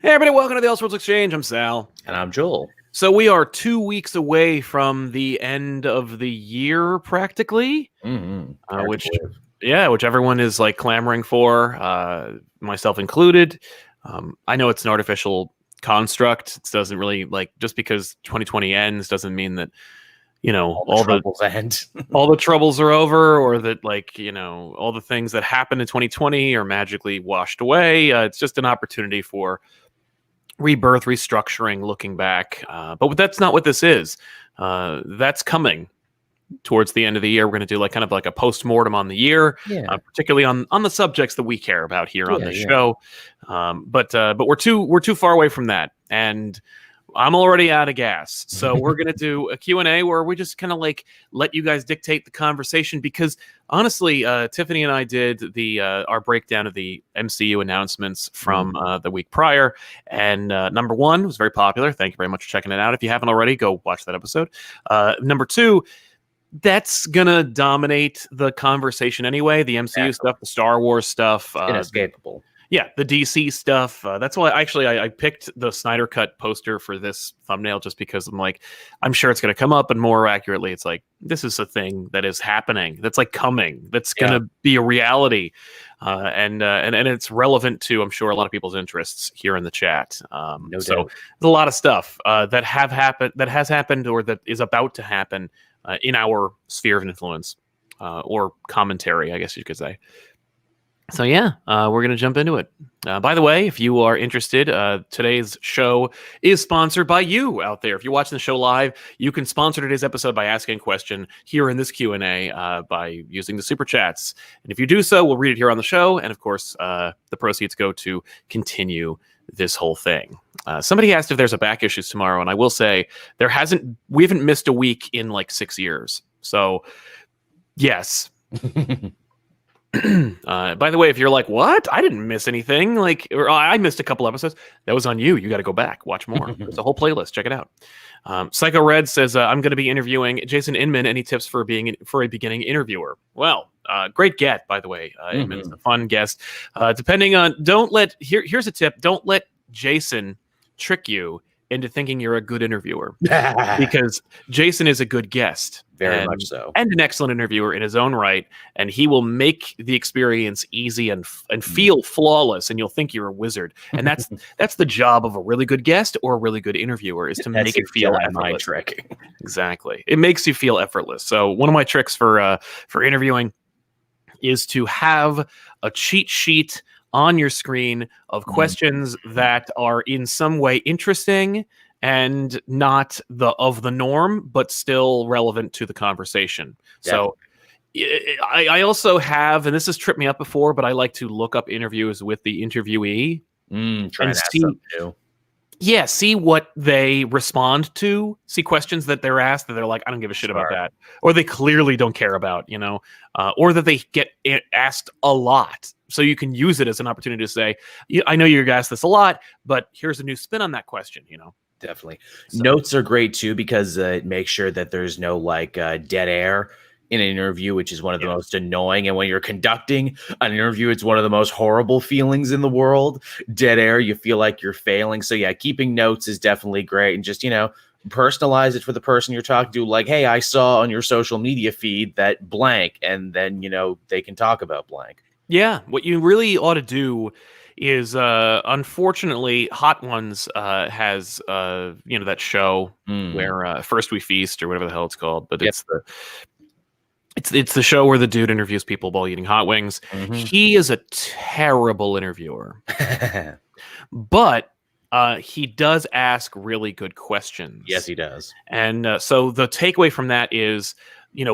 Hey everybody, welcome to the Elseworlds Exchange. I'm Sal. And I'm Joel. So we are 2 weeks away from the end of the year, practically. Which everyone is like clamoring for, myself included. I know it's an artificial construct. It doesn't really just because 2020 ends doesn't mean that all the troubles end. all the troubles are over, or that all the things that happened in 2020 are magically washed away. It's just an opportunity for rebirth, restructuring, looking back. But that's not what this is. That's coming towards the end of the year. We're going to do kind of a post-mortem on the year, particularly on the subjects that we care about here on the show. But we're too far away from that, and I'm already out of gas. So we're going to do a Q&A where we just kind of let you guys dictate the conversation, because honestly, Tiffany and I did our breakdown of the MCU announcements from the week prior, and number one was very popular. Thank you very much for checking it out. If you haven't already, go watch that episode. Number two, that's gonna dominate the conversation anyway. The MCU stuff, the Star Wars stuff, inescapable. Yeah, the DC stuff. That's why I picked the Snyder Cut poster for this thumbnail, just because I'm sure it's going to come up, and more accurately, it's this is a thing that is happening. That's coming. That's going to be a reality, and it's relevant to, I'm sure, a lot of people's interests here in the chat. So there's a lot of stuff that has happened, or that is about to happen in our sphere of influence, or commentary, I guess you could say. So yeah, we're going to jump into it. By the way, if you are interested, today's show is sponsored by you out there. If you're watching the show live, you can sponsor today's episode by asking a question here in this Q&A by using the super chats. And if you do so, we'll read it here on the show. And of course, the proceeds go to continue this whole thing. Somebody asked if there's a back issues tomorrow, and I will say we haven't missed a week in 6 years. So yes. By the way, if you're what? I didn't miss anything. Or I missed a couple episodes. That was on you. You got to go back, watch more. There's a whole playlist. Check it out. Psycho Red says, I'm going to be interviewing Jason Inman. Any tips for a beginning interviewer? Well, great get, by the way. Inman's a fun guest. Depending on, here's a tip. Don't let Jason trick you into thinking you're a good interviewer, because Jason is a good guest. Very much so. And an excellent interviewer in his own right. And he will make the experience easy and feel flawless, and you'll think you're a wizard. And that's the job of a really good guest or a really good interviewer, is to make it feel effortless. Trick. Exactly. It makes you feel effortless. So one of my tricks for interviewing is to have a cheat sheet on your screen of questions that are in some way interesting and not of the norm, but still relevant to the conversation. Definitely. So I also have, and this has tripped me up before, but I like to look up interviews with the interviewee and see what they respond to, see questions that they're asked that they're like, I don't give a shit about that, or they clearly don't care about, or that they get asked a lot. So you can use it as an opportunity to say, I know you're asked this a lot, but here's a new spin on that question, Definitely. So. Notes are great too, because it makes sure that there's no dead air in an interview, which is one of the most annoying. And when you're conducting an interview, it's one of the most horrible feelings in the world. Dead air, you feel like you're failing. So yeah, keeping notes is definitely great. And just, personalize it for the person you're talking to. Hey, I saw on your social media feed that blank, and then, they can talk about blank. Yeah. What you really ought to do is, unfortunately, Hot Ones has, that show where First We Feast, or whatever the hell it's called. But it's the show where the dude interviews people while eating hot wings. He is a terrible interviewer, but he does ask really good questions. Yes, he does. And so the takeaway from that is,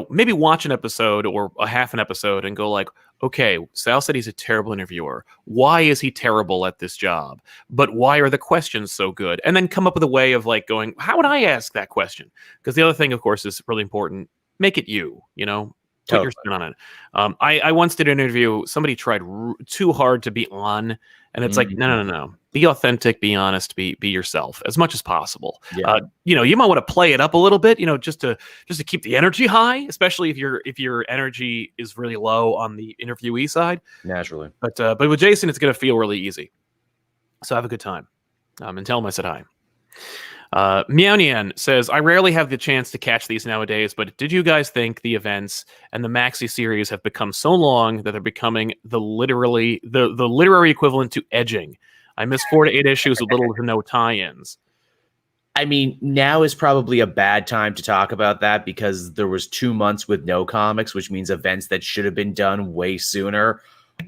maybe watch an episode or a half an episode and go okay, Sal said he's a terrible interviewer. Why is he terrible at this job? But why are the questions so good? And then come up with a way of going, how would I ask that question? Because the other thing, of course, is really important. Make it you, put your spin on it. I once did an interview. Somebody tried too hard to be on, and it's no. Be authentic, be honest, be yourself as much as possible. Yeah. You might want to play it up a little bit, just to keep the energy high, especially if your energy is really low on the interviewee side. Naturally. But with Jason, it's going to feel really easy. So have a good time. And tell him I said hi. Meow Nian says, I rarely have the chance to catch these nowadays, but did you guys think the events and the maxi series have become so long that they're becoming the literary equivalent to edging? I miss 4 to 8 issues with little to no tie-ins. I mean, now is probably a bad time to talk about that because there was 2 months with no comics, which means events that should have been done way sooner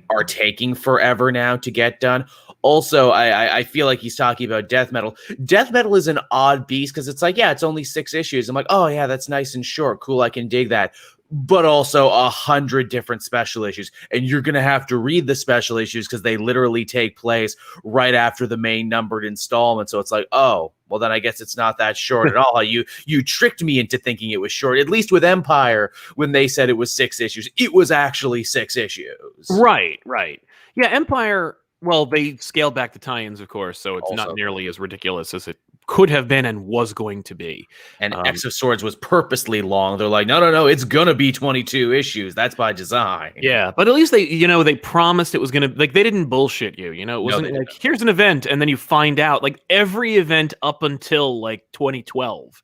are taking forever now to get done. Also, I feel like he's talking about Death Metal. Death Metal is an odd beast because it's like, yeah, it's only 6 issues. I'm like, oh yeah, that's nice and short. Cool, I can dig that. But also 100 different special issues. And you're going to have to read the special issues because they literally take place right after the main numbered installment. So it's like, oh, well, then I guess it's not that short at all. You tricked me into thinking it was short. At least with Empire, when they said it was 6 issues, it was actually 6 issues. Right. Yeah, Empire, well, they scaled back the tie-ins, of course, so it's not nearly as ridiculous as it could have been and was going to be. And X of Swords was purposely long. They're like, no, it's gonna be 22 issues. That's by design. Yeah, but at least they promised it was gonna, like, they didn't bullshit you. It wasn't like, here's an event, and then you find out, like, every event up until like 2012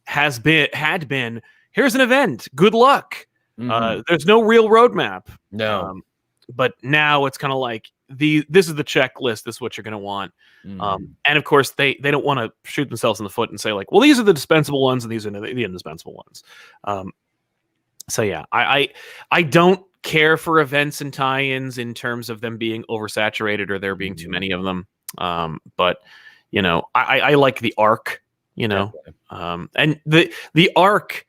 had been here's an event. Good luck. There's no real roadmap. No. But now it's kind of like this is the checklist. This is what you're going to want. And of course, they don't want to shoot themselves in the foot and say like, well, these are the dispensable ones and these are the indispensable ones. So yeah, I don't care for events and tie-ins in terms of them being oversaturated or there being too many of them. But I like the arc. And the arc,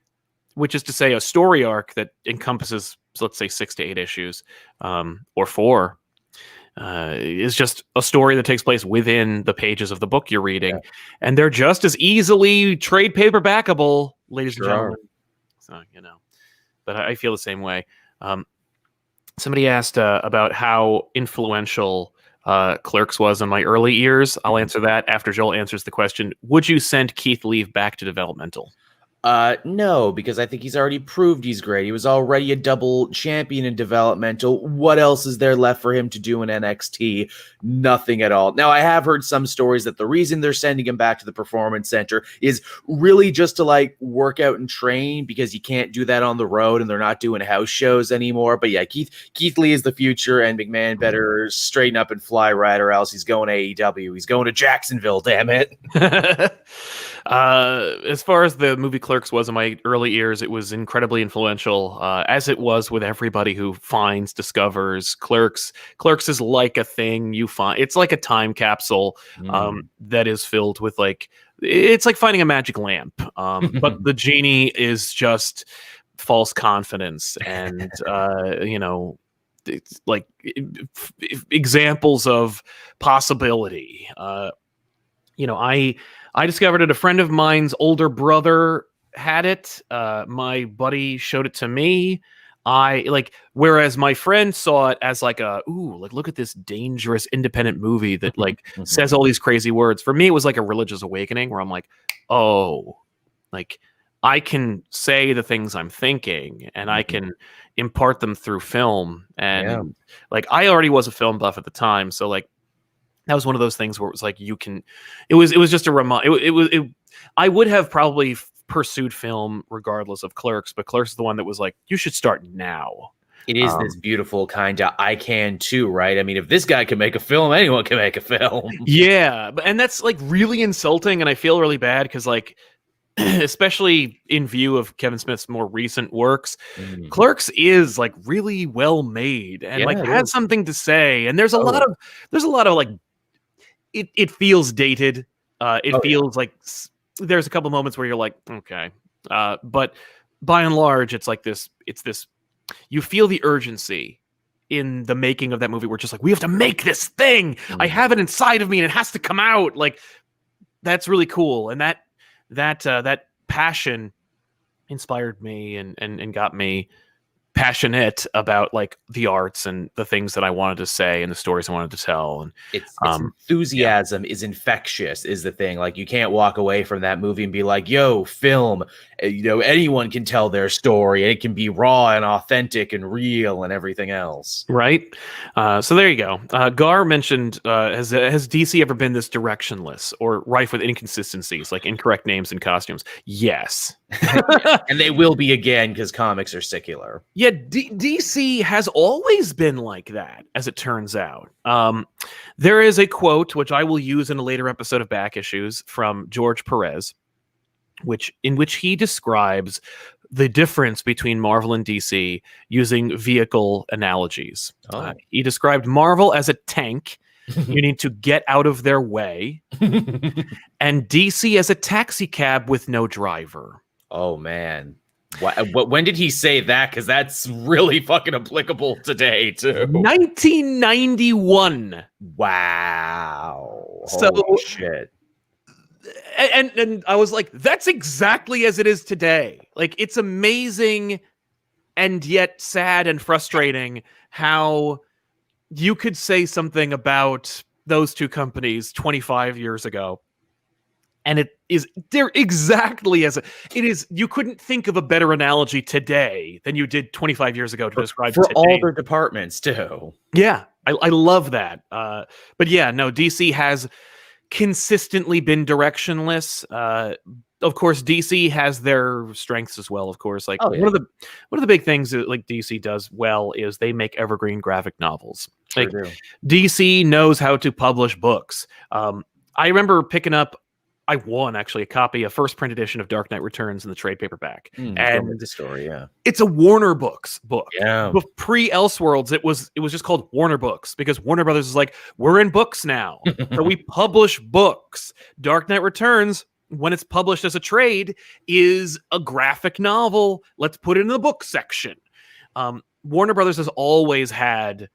which is to say a story arc that encompasses, let's say, 6 to 8 issues, or 4, is just a story that takes place within the pages of the book you're reading. And they're just as easily trade paperbackable, ladies and gentlemen. So, but I feel the same way. Somebody asked about how influential Clerks was in my early years. I'll answer that after Joel answers the question, would you send Keith Lee back to developmental? No, because I think he's already proved he's great. He was already a double champion in developmental. What else is there left for him to do in NXT? Nothing at all. Now, I have heard some stories that the reason they're sending him back to the Performance Center is really just to like work out and train because you can't do that on the road and they're not doing house shows anymore. But yeah, Keith Lee is the future and McMahon better straighten up and fly right or else he's going to AEW. He's going to Jacksonville, damn it. As far as the movie Clerks was in my early years, it was incredibly influential, as it was with everybody who discovers Clerks. Clerks is like a thing you find. It's like a time capsule that is filled with it's like finding a magic lamp, but the genie is just false confidence and it's like examples of possibility. I discovered it. A friend of mine's older brother had it. My buddy showed it to me. Whereas my friend saw it as look at this dangerous independent movie that says all these crazy words. For me, it was like a religious awakening where I'm like, oh, I can say the things I'm thinking and I can impart them through film. And I already was a film buff at the time. So that was one of those things where it was like, it was just a I would have probably pursued film regardless of Clerks, but Clerks is the one that was like, you should start now. It is this beautiful kind of, I can too, right? I mean, if this guy can make a film, anyone can make a film. Yeah. And that's really insulting. And I feel really bad because especially in view of Kevin Smith's more recent works, Clerks is really well made and has something to say. And there's a lot of it feels dated. It feels like there's a couple moments where you're like, okay. But by and large, it's this, you feel the urgency in the making of that movie. We're just we have to make this thing. I have it inside of me and it has to come out. That's really cool. And that passion inspired me and got me passionate about like the arts and the things that I wanted to say and the stories I wanted to tell. And It's enthusiasm is infectious is the thing. Like you can't walk away from that movie and be like, yo, film, anyone can tell their story and it can be raw and authentic and real and everything else. Right. So there you go. Gar mentioned, has DC ever been this directionless or rife with inconsistencies, like incorrect names and costumes? Yes. And they will be again because comics are secular. Yeah, DC has always been like that, as it turns out. There is a quote, which I will use in a later episode of Back Issues, from George Perez, in which he describes the difference between Marvel and DC using vehicle analogies. He described Marvel as a tank. You need to get out of their way. And DC as a taxi cab with no driver. Oh, man. When did he say that? Because that's really fucking applicable today, too. 1991. Wow. So, holy shit. And I was like, that's exactly as it is today. Like, it's amazing and yet sad and frustrating how you could say something about those two companies 25 years ago. And they're exactly as it is. You couldn't think of a better analogy today than you did 25 years ago to describe for today. all their departments too. Yeah, I love that. But yeah, no, DC has consistently been directionless. Of course, DC has their strengths as well. Of course, like one of the big things that like DC does well is they make evergreen graphic novels. Like DC knows how to publish books. I remember picking up. I won actually a first print edition of Dark Knight Returns in the trade paperback, and the story, yeah, it's a Warner Books book. Yeah, but pre Elseworlds, it was just called Warner Books because Warner Brothers is like, we're in books now, so we publish books. Dark Knight Returns, when it's published as a trade, is a graphic novel. Let's put it in the book section. Warner Brothers has always had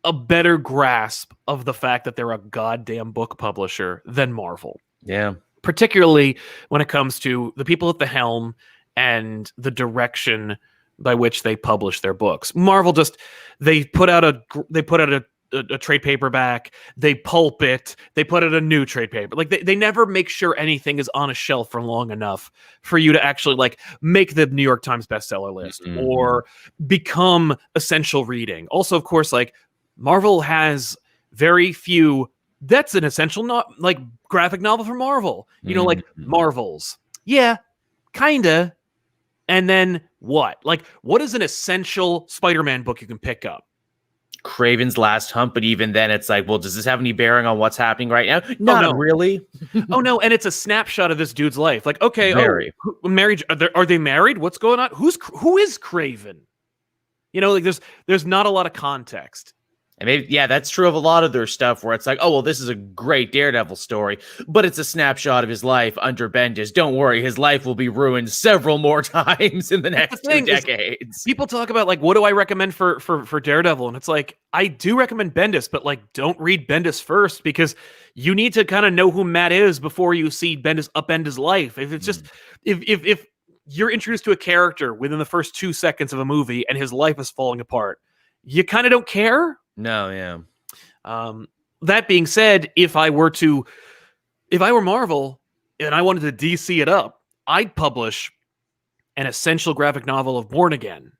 a better grasp of the fact that they're a goddamn book publisher than Marvel. Yeah. Particularly when it comes to the people at the helm and the direction by which they publish their books. Marvel they put out a trade paperback, they pulp it, they put out a new trade paper. Like they never make sure anything is on a shelf for long enough for you to actually like make the New York Times bestseller list or become essential reading. Also, of course, like Marvel has very few. That's an essential, not like graphic novel for Marvel. Like Marvels. Yeah, kinda. And then what? Like, what is an essential Spider-Man book you can pick up? Craven's Last Hunt, but even then, it's like, well, does this have any bearing on what's happening right now? Not really. Oh no, and it's a snapshot of this dude's life. Like, okay, marriage. Are they married? What's going on? Who is Craven? Like there's not a lot of context. And maybe, yeah, that's true of a lot of their stuff where it's like, oh, well, this is a great Daredevil story, but it's a snapshot of his life under Bendis. Don't worry, his life will be ruined several more times in the next 2 decades. People talk about, like, what do I recommend for Daredevil? And it's like, I do recommend Bendis, but, like, don't read Bendis first because you need to kind of know who Matt is before you see Bendis upend his life. If it's just, if you're introduced to a character within the first 2 seconds of a movie and his life is falling apart, you kind of don't care. No, yeah. That being said, if I were Marvel and I wanted to DC it up, I'd publish an essential graphic novel of Born Again.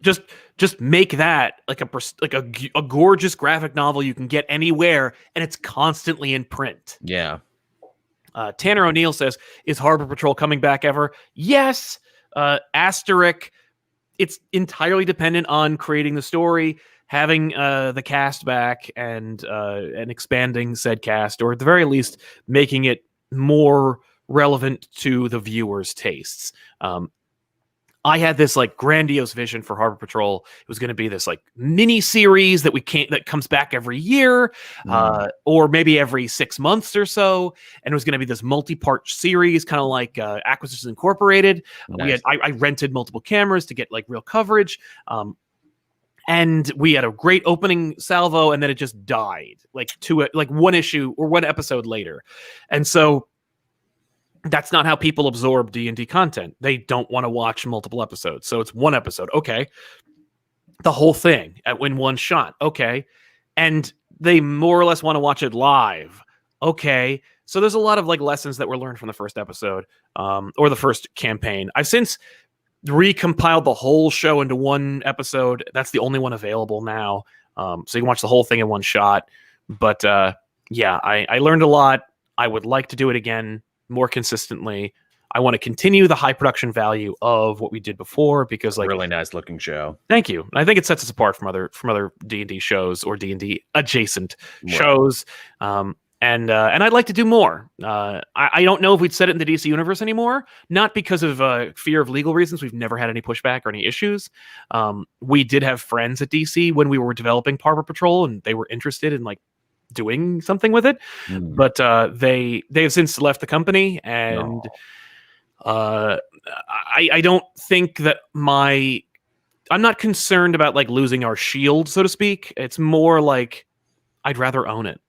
Just make that like a gorgeous graphic novel you can get anywhere, and it's constantly in print. Yeah. Tanner O'Neill says, "Is Harbor Patrol coming back ever?" Yes. Asterisk. It's entirely dependent on creating the story, having the cast back, and expanding said cast, or at the very least, making it more relevant to the viewer's tastes. I had this like grandiose vision for Harbor Patrol. It was going to be this like mini series that comes back every year, or maybe every 6 months or so, and it was going to be this multi-part series, kind of like Acquisitions Incorporated. Nice. I rented multiple cameras to get like real coverage, and we had a great opening salvo, and then it just died like one issue or one episode later, and so that's not how people absorb D&D content. They don't want to watch multiple episodes. So it's one episode. Okay. The whole thing in one shot. Okay. And they more or less want to watch it live. Okay. So there's a lot of like lessons that were learned from the first episode, or the first campaign. I've since recompiled the whole show into one episode. That's the only one available now. So you can watch the whole thing in one shot. But yeah, I learned a lot. I would like to do it again more consistently. I want to continue the high production value of what we did before, because like, really nice looking show. Thank you. I think it sets us apart from other D&D shows or D&D adjacent shows. And I'd like to do more. I don't know if we'd set it in the DC universe anymore, not because of fear of legal reasons. We've never had any pushback or any issues. We did have friends at DC when we were developing Patrol, and they were interested in like doing something with it, but they have since left the company, and I don't think that I'm not concerned about like losing our shield, so to speak. It's more like I'd rather own it.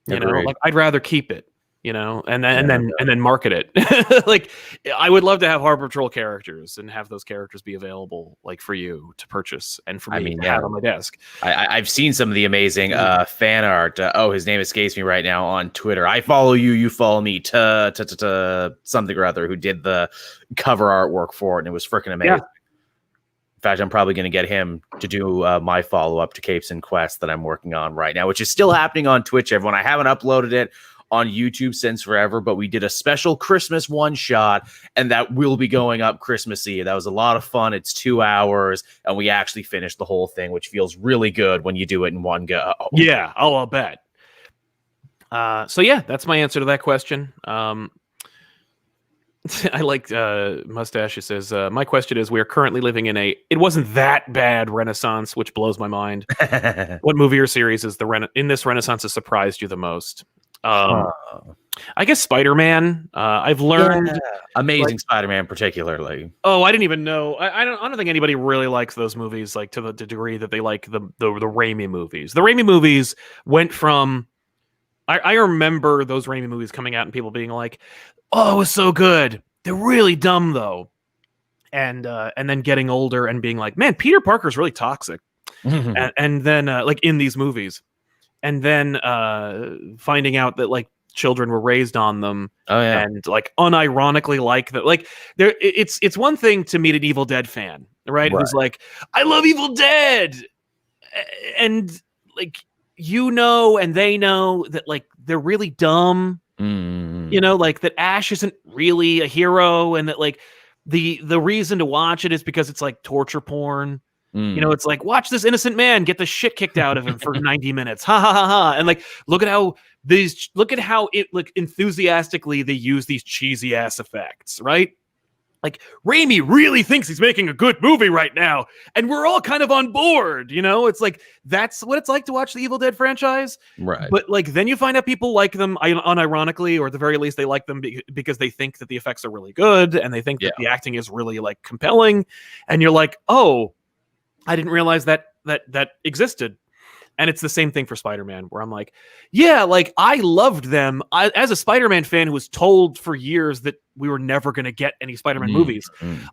You know, like I'd rather keep it, you know, and then market it. Like I would love to have Harbor Patrol characters and have those characters be available like for you to purchase and for me to have on my desk. I've seen some of the amazing fan art. His name escapes me right now on Twitter. I follow you, you follow me, something or other, who did the cover artwork for it, and it was freaking amazing. Yeah. In fact, I'm probably going to get him to do my follow-up to Capes and Quests that I'm working on right now, which is still happening on Twitch, everyone. I haven't uploaded it on YouTube since forever, but we did a special Christmas one-shot, and that will be going up Christmas Eve. That was a lot of fun. It's 2 hours, and we actually finished the whole thing, which feels really good when you do it in one go. Yeah, I'll bet. So yeah, that's my answer to that question. I like Mustache. It says, my question is, we are currently living in it wasn't that bad Renaissance, which blows my mind. What movie or series is in this Renaissance has surprised you the most? I guess Spider-Man. I've learned amazing Spider-Man particularly. Oh, I didn't even know. I don't think anybody really likes those movies like to the degree that they like the Raimi movies. The Raimi movies went from I remember those Raimi movies coming out and people being like, "Oh, it was so good." They're really dumb though. And then getting older and being like, "Man, Peter Parker's really toxic." And then like in these movies. And then finding out that like children were raised on them, and like unironically like that, like there, it's one thing to meet an Evil Dead fan, right? Who's like, "I love Evil Dead," and like and they know that like they're really dumb, you know, like that Ash isn't really a hero, and that like the reason to watch it is because it's like torture porn. You know, it's like, watch this innocent man get the shit kicked out of him for 90 minutes. Ha ha ha ha. And like, look at how it like enthusiastically they use these cheesy ass effects, right? Like Raimi really thinks he's making a good movie right now, and we're all kind of on board, you know? It's like, that's what it's like to watch the Evil Dead franchise. Right. But like, then you find out people like them unironically, or at the very least they like them because they think that the effects are really good, and they think that the acting is really like compelling. And you're like, oh, I didn't realize that existed. And it's the same thing for Spider-Man, where I'm like, yeah, like I loved them. As a Spider-Man fan who was told for years that we were never going to get any Spider-Man movies,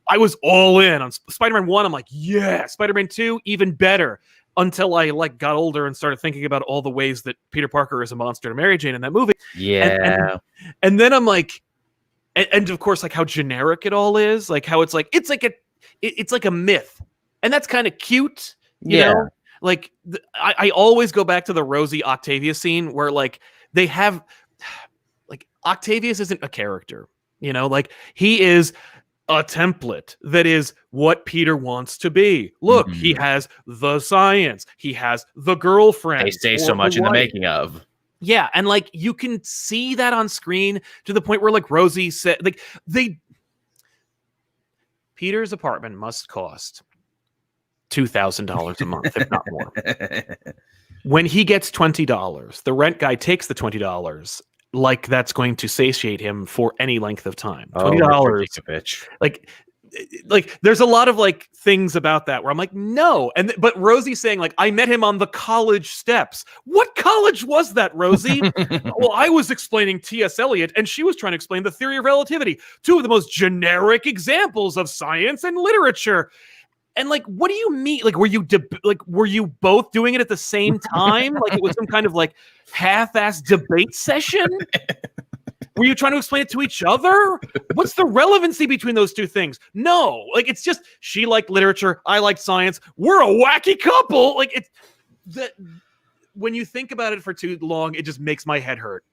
I was all in on Spider-Man 1. I'm like, yeah, Spider-Man 2, even better. Until I like got older and started thinking about all the ways that Peter Parker is a monster to Mary Jane in that movie. Yeah. And then I'm like, and of course, like how generic it all is, like how it's like a myth. And that's kind of cute, you know? Like, I always go back to the Rosie Octavius scene where, like, they have... Like, Octavius isn't a character, you know? Like, he is a template that is what Peter wants to be. Look, he has the science. He has the girlfriend. They say so much in the making of. Yeah, and, like, you can see that on screen to the point where, like, Rosie said... Like, Peter's apartment must cost $2,000 a month, if not more. When he gets $20, the rent guy takes the $20 like that's going to satiate him for any length of time. $20, bitch. Like like there's a lot of like things about that where I'm like, no. But Rosie's saying like, I met him on the college steps. What college was that, Rosie? Well, I was explaining T.S. Eliot and she was trying to explain the theory of relativity, two of the most generic examples of science and literature. And like, what do you mean? Like, were you both doing it at the same time? Like it was some kind of like half-ass debate session? Were you trying to explain it to each other? What's the relevancy between those two things? No, like it's just she liked literature, I liked science. We're a wacky couple. Like it's that when you think about it for too long, it just makes my head hurt.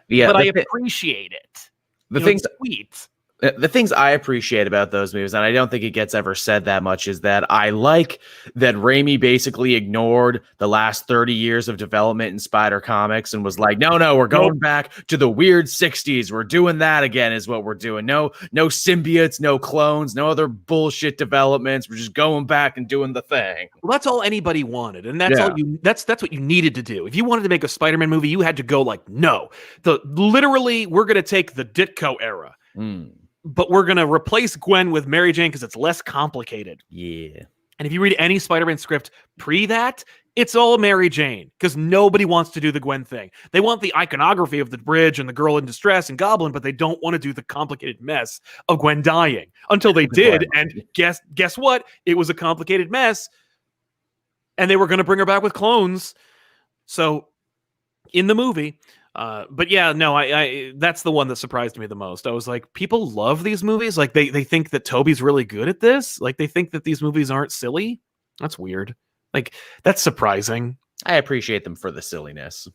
Yeah, but I appreciate it. The things sweet. The things I appreciate about those movies, and I don't think it gets ever said that much, is that I like that Raimi basically ignored the last 30 years of development in Spider Comics and was like, no, we're going back to the weird 60s. We're doing that again is what we're doing. No symbiotes, no clones, no other bullshit developments. We're just going back and doing the thing. Well, that's all anybody wanted, and that's that's what you needed to do. If you wanted to make a Spider-Man movie, you had to go like, no. Literally, we're going to take the Ditko era. But we're going to replace Gwen with Mary Jane because it's less complicated. Yeah. And if you read any Spider-Man script pre that, it's all Mary Jane because nobody wants to do the Gwen thing. They want the iconography of the bridge and the girl in distress and Goblin, but they don't want to do the complicated mess of Gwen dying until they did. And guess what? It was a complicated mess. And they were going to bring her back with clones. So in the movie... but yeah, no, I that's the one that surprised me the most. I was like, people love these movies. Like they think that Toby's really good at this. Like they think that these movies aren't silly. That's weird. Like that's surprising. I appreciate them for the silliness.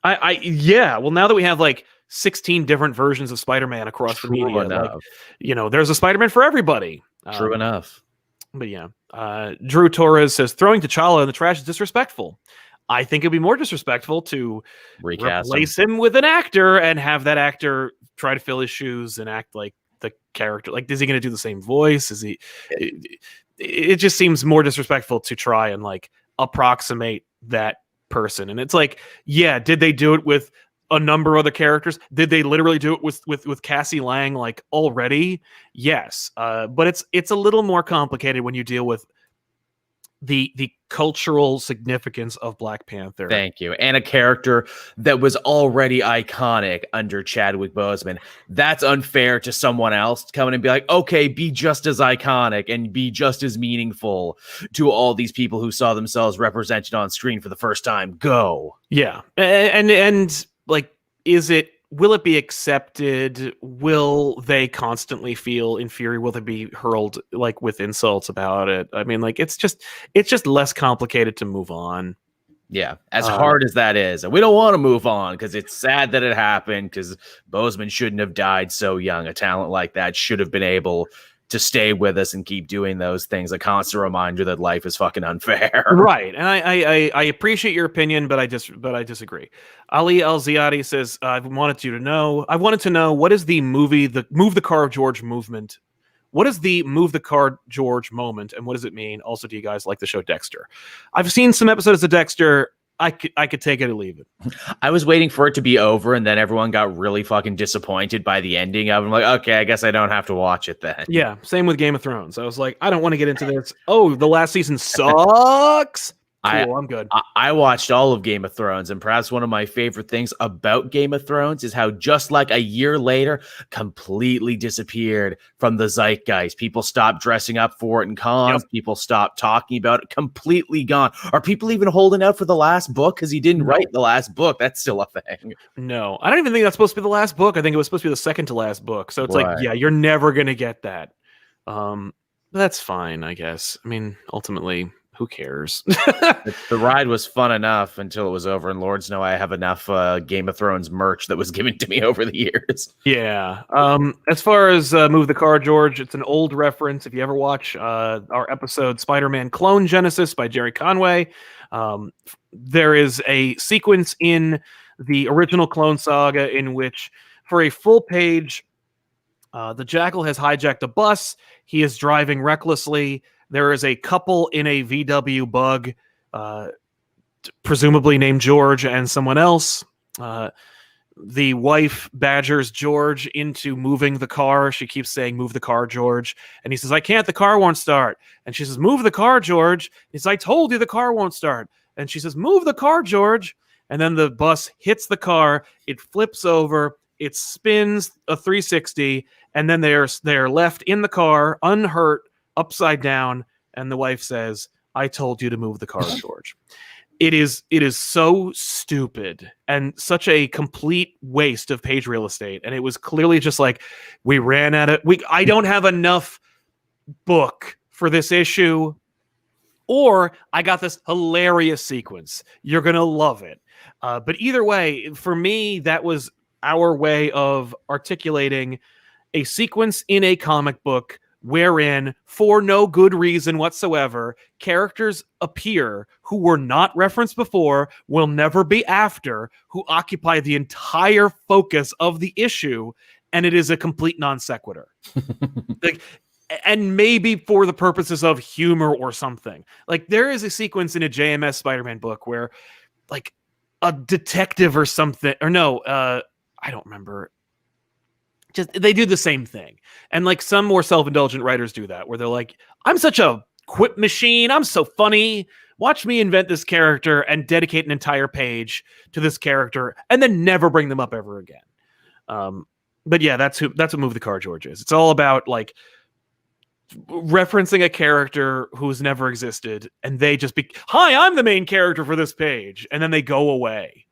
Yeah. Well, now that we have like 16 different versions of Spider-Man across the media, like, there's a Spider-Man for everybody. True enough. But yeah, Drew Torres says throwing T'Challa in the trash is disrespectful. I think it'd be more disrespectful to replace him with an actor and have that actor try to fill his shoes and act like the character. Like, is he going to do the same voice? Is he? It just seems more disrespectful to try and like approximate that person. And it's like, yeah, did they do it with a number of other characters? Did they literally do it with Cassie Lang like already? Yes, but it's a little more complicated when you deal with the cultural significance of Black Panther. Thank you. And a character that was already iconic under Chadwick Boseman. That's unfair to someone else to come in and be like, okay, be just as iconic and be just as meaningful to all these people who saw themselves represented on screen for the first time. Go. Yeah. And like, will it be accepted? Will they constantly feel inferior? Will they be hurled like with insults about it? I mean, like it's just less complicated to move on. Yeah, as hard as that is. And we don't want to move on because it's sad that it happened because Boseman shouldn't have died so young. A talent like that should have been able to stay with us and keep doing those things. A constant reminder that life is fucking unfair. Right. And I appreciate your opinion, but I disagree. Ali Al-Ziadi says, I wanted to know what is the movie, the Move the Car George movement? What is the Move the Car George moment? And what does it mean? Also, do you guys like the show Dexter? I've seen some episodes of Dexter. I could take it or leave it. I was waiting for it to be over, and then everyone got really fucking disappointed by the ending. I'm like, okay, I guess I don't have to watch it then. Yeah, same with Game of Thrones. I was like, I don't want to get into this. Oh, the last season sucks. Cool, I'm good. I watched all of Game of Thrones, and perhaps one of my favorite things about Game of Thrones is how just like a year later, completely disappeared from the zeitgeist. People stopped dressing up for it in cons. Yep. People stopped talking about it. Completely gone. Are people even holding out for the last book? Because he didn't write the last book. That's still a thing. No, I don't even think that's supposed to be the last book. I think it was supposed to be the second to last book. So it's like, yeah, you're never going to get that. That's fine, I guess. I mean, ultimately... who cares? The ride was fun enough until it was over, and Lords know I have enough Game of Thrones merch that was given to me over the years. Yeah. As far as Move the Car, George, it's an old reference. If you ever watch our episode Spider-Man Clone Genesis by Jerry Conway, there is a sequence in the original Clone Saga in which, for a full page, the Jackal has hijacked a bus. He is driving recklessly. There is a couple in a VW bug, presumably named George and someone else. the wife badgers George into moving the car. She keeps saying, "Move the car, George." And he says, "I can't, the car won't start." And she says, "Move the car, George." He says, "I told you the car won't start." And she says, "Move the car, George." And then the bus hits the car, it flips over, it spins a 360, and then they're left in the car, unhurt, upside down, and the wife says, "I told you to move the car, George." It is so stupid and such a complete waste of page real estate. And it was clearly just like, we ran out of I don't have enough book for this issue, or I got this hilarious sequence. You're gonna love it. But either way, for me, that was our way of articulating a sequence in a comic book wherein, for no good reason whatsoever, characters appear who were not referenced before, will never be after, who occupy the entire focus of the issue, and it is a complete non sequitur. Like, and maybe for the purposes of humor or something. Like, there is a sequence in a JMS Spider-Man book where, like, a detective or something, or no, I don't remember. Just they do the same thing. And like some more self-indulgent writers do that, where they're like, "I'm such a quip machine, I'm so funny, watch me invent this character and dedicate an entire page to this character and then never bring them up ever again." But yeah, that's what Move the Car, George is. It's all about like referencing a character who's never existed, and they just "Hi, I'm the main character for this page," and then they go away.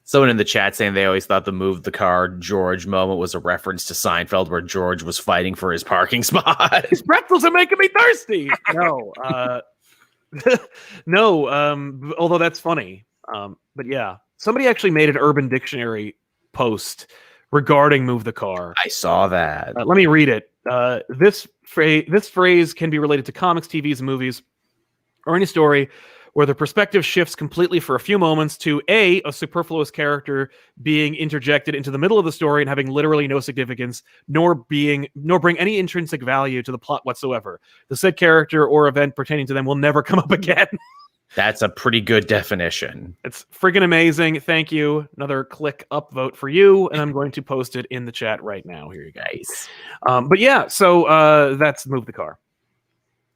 Someone in the chat saying they always thought the "Move the Car, George" moment was a reference to Seinfeld, where George was fighting for his parking spot. His pretzels are making me thirsty. No, no. Although that's funny. But yeah, somebody actually made an Urban Dictionary post regarding "Move the Car." I saw that. Let me read it. This phrase can be related to comics, TVs, and movies, or any story where the perspective shifts completely for a few moments to a superfluous character being interjected into the middle of the story and having literally no significance, nor bring any intrinsic value to the plot whatsoever. The said character or event pertaining to them will never come up again. That's a pretty good definition. It's friggin' amazing. Thank you. Another click upvote for you, and I'm going to post it in the chat right now. Here you go. Nice. But yeah, so that's Move the Car.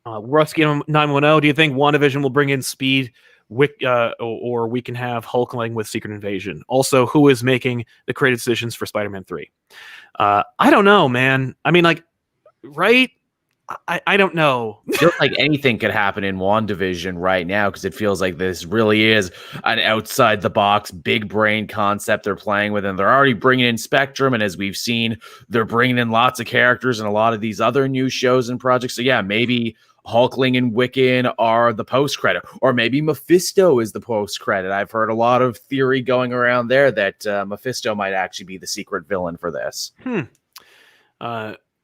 Rusky 910, do you think WandaVision will bring in Speed, or we can have Hulkling with Secret Invasion? Also, who is making the creative decisions for Spider-Man 3? I don't know, man. I mean, like, right? I don't know. It feels like anything could happen in WandaVision right now, because it feels like this really is an outside the box big brain concept they're playing with, and they're already bringing in Spectrum, and as we've seen, they're bringing in lots of characters in a lot of these other new shows and projects. So yeah, maybe Hulkling and Wiccan are the post-credit, or maybe Mephisto is the post-credit. I've heard a lot of theory going around there that Mephisto might actually be the secret villain for this.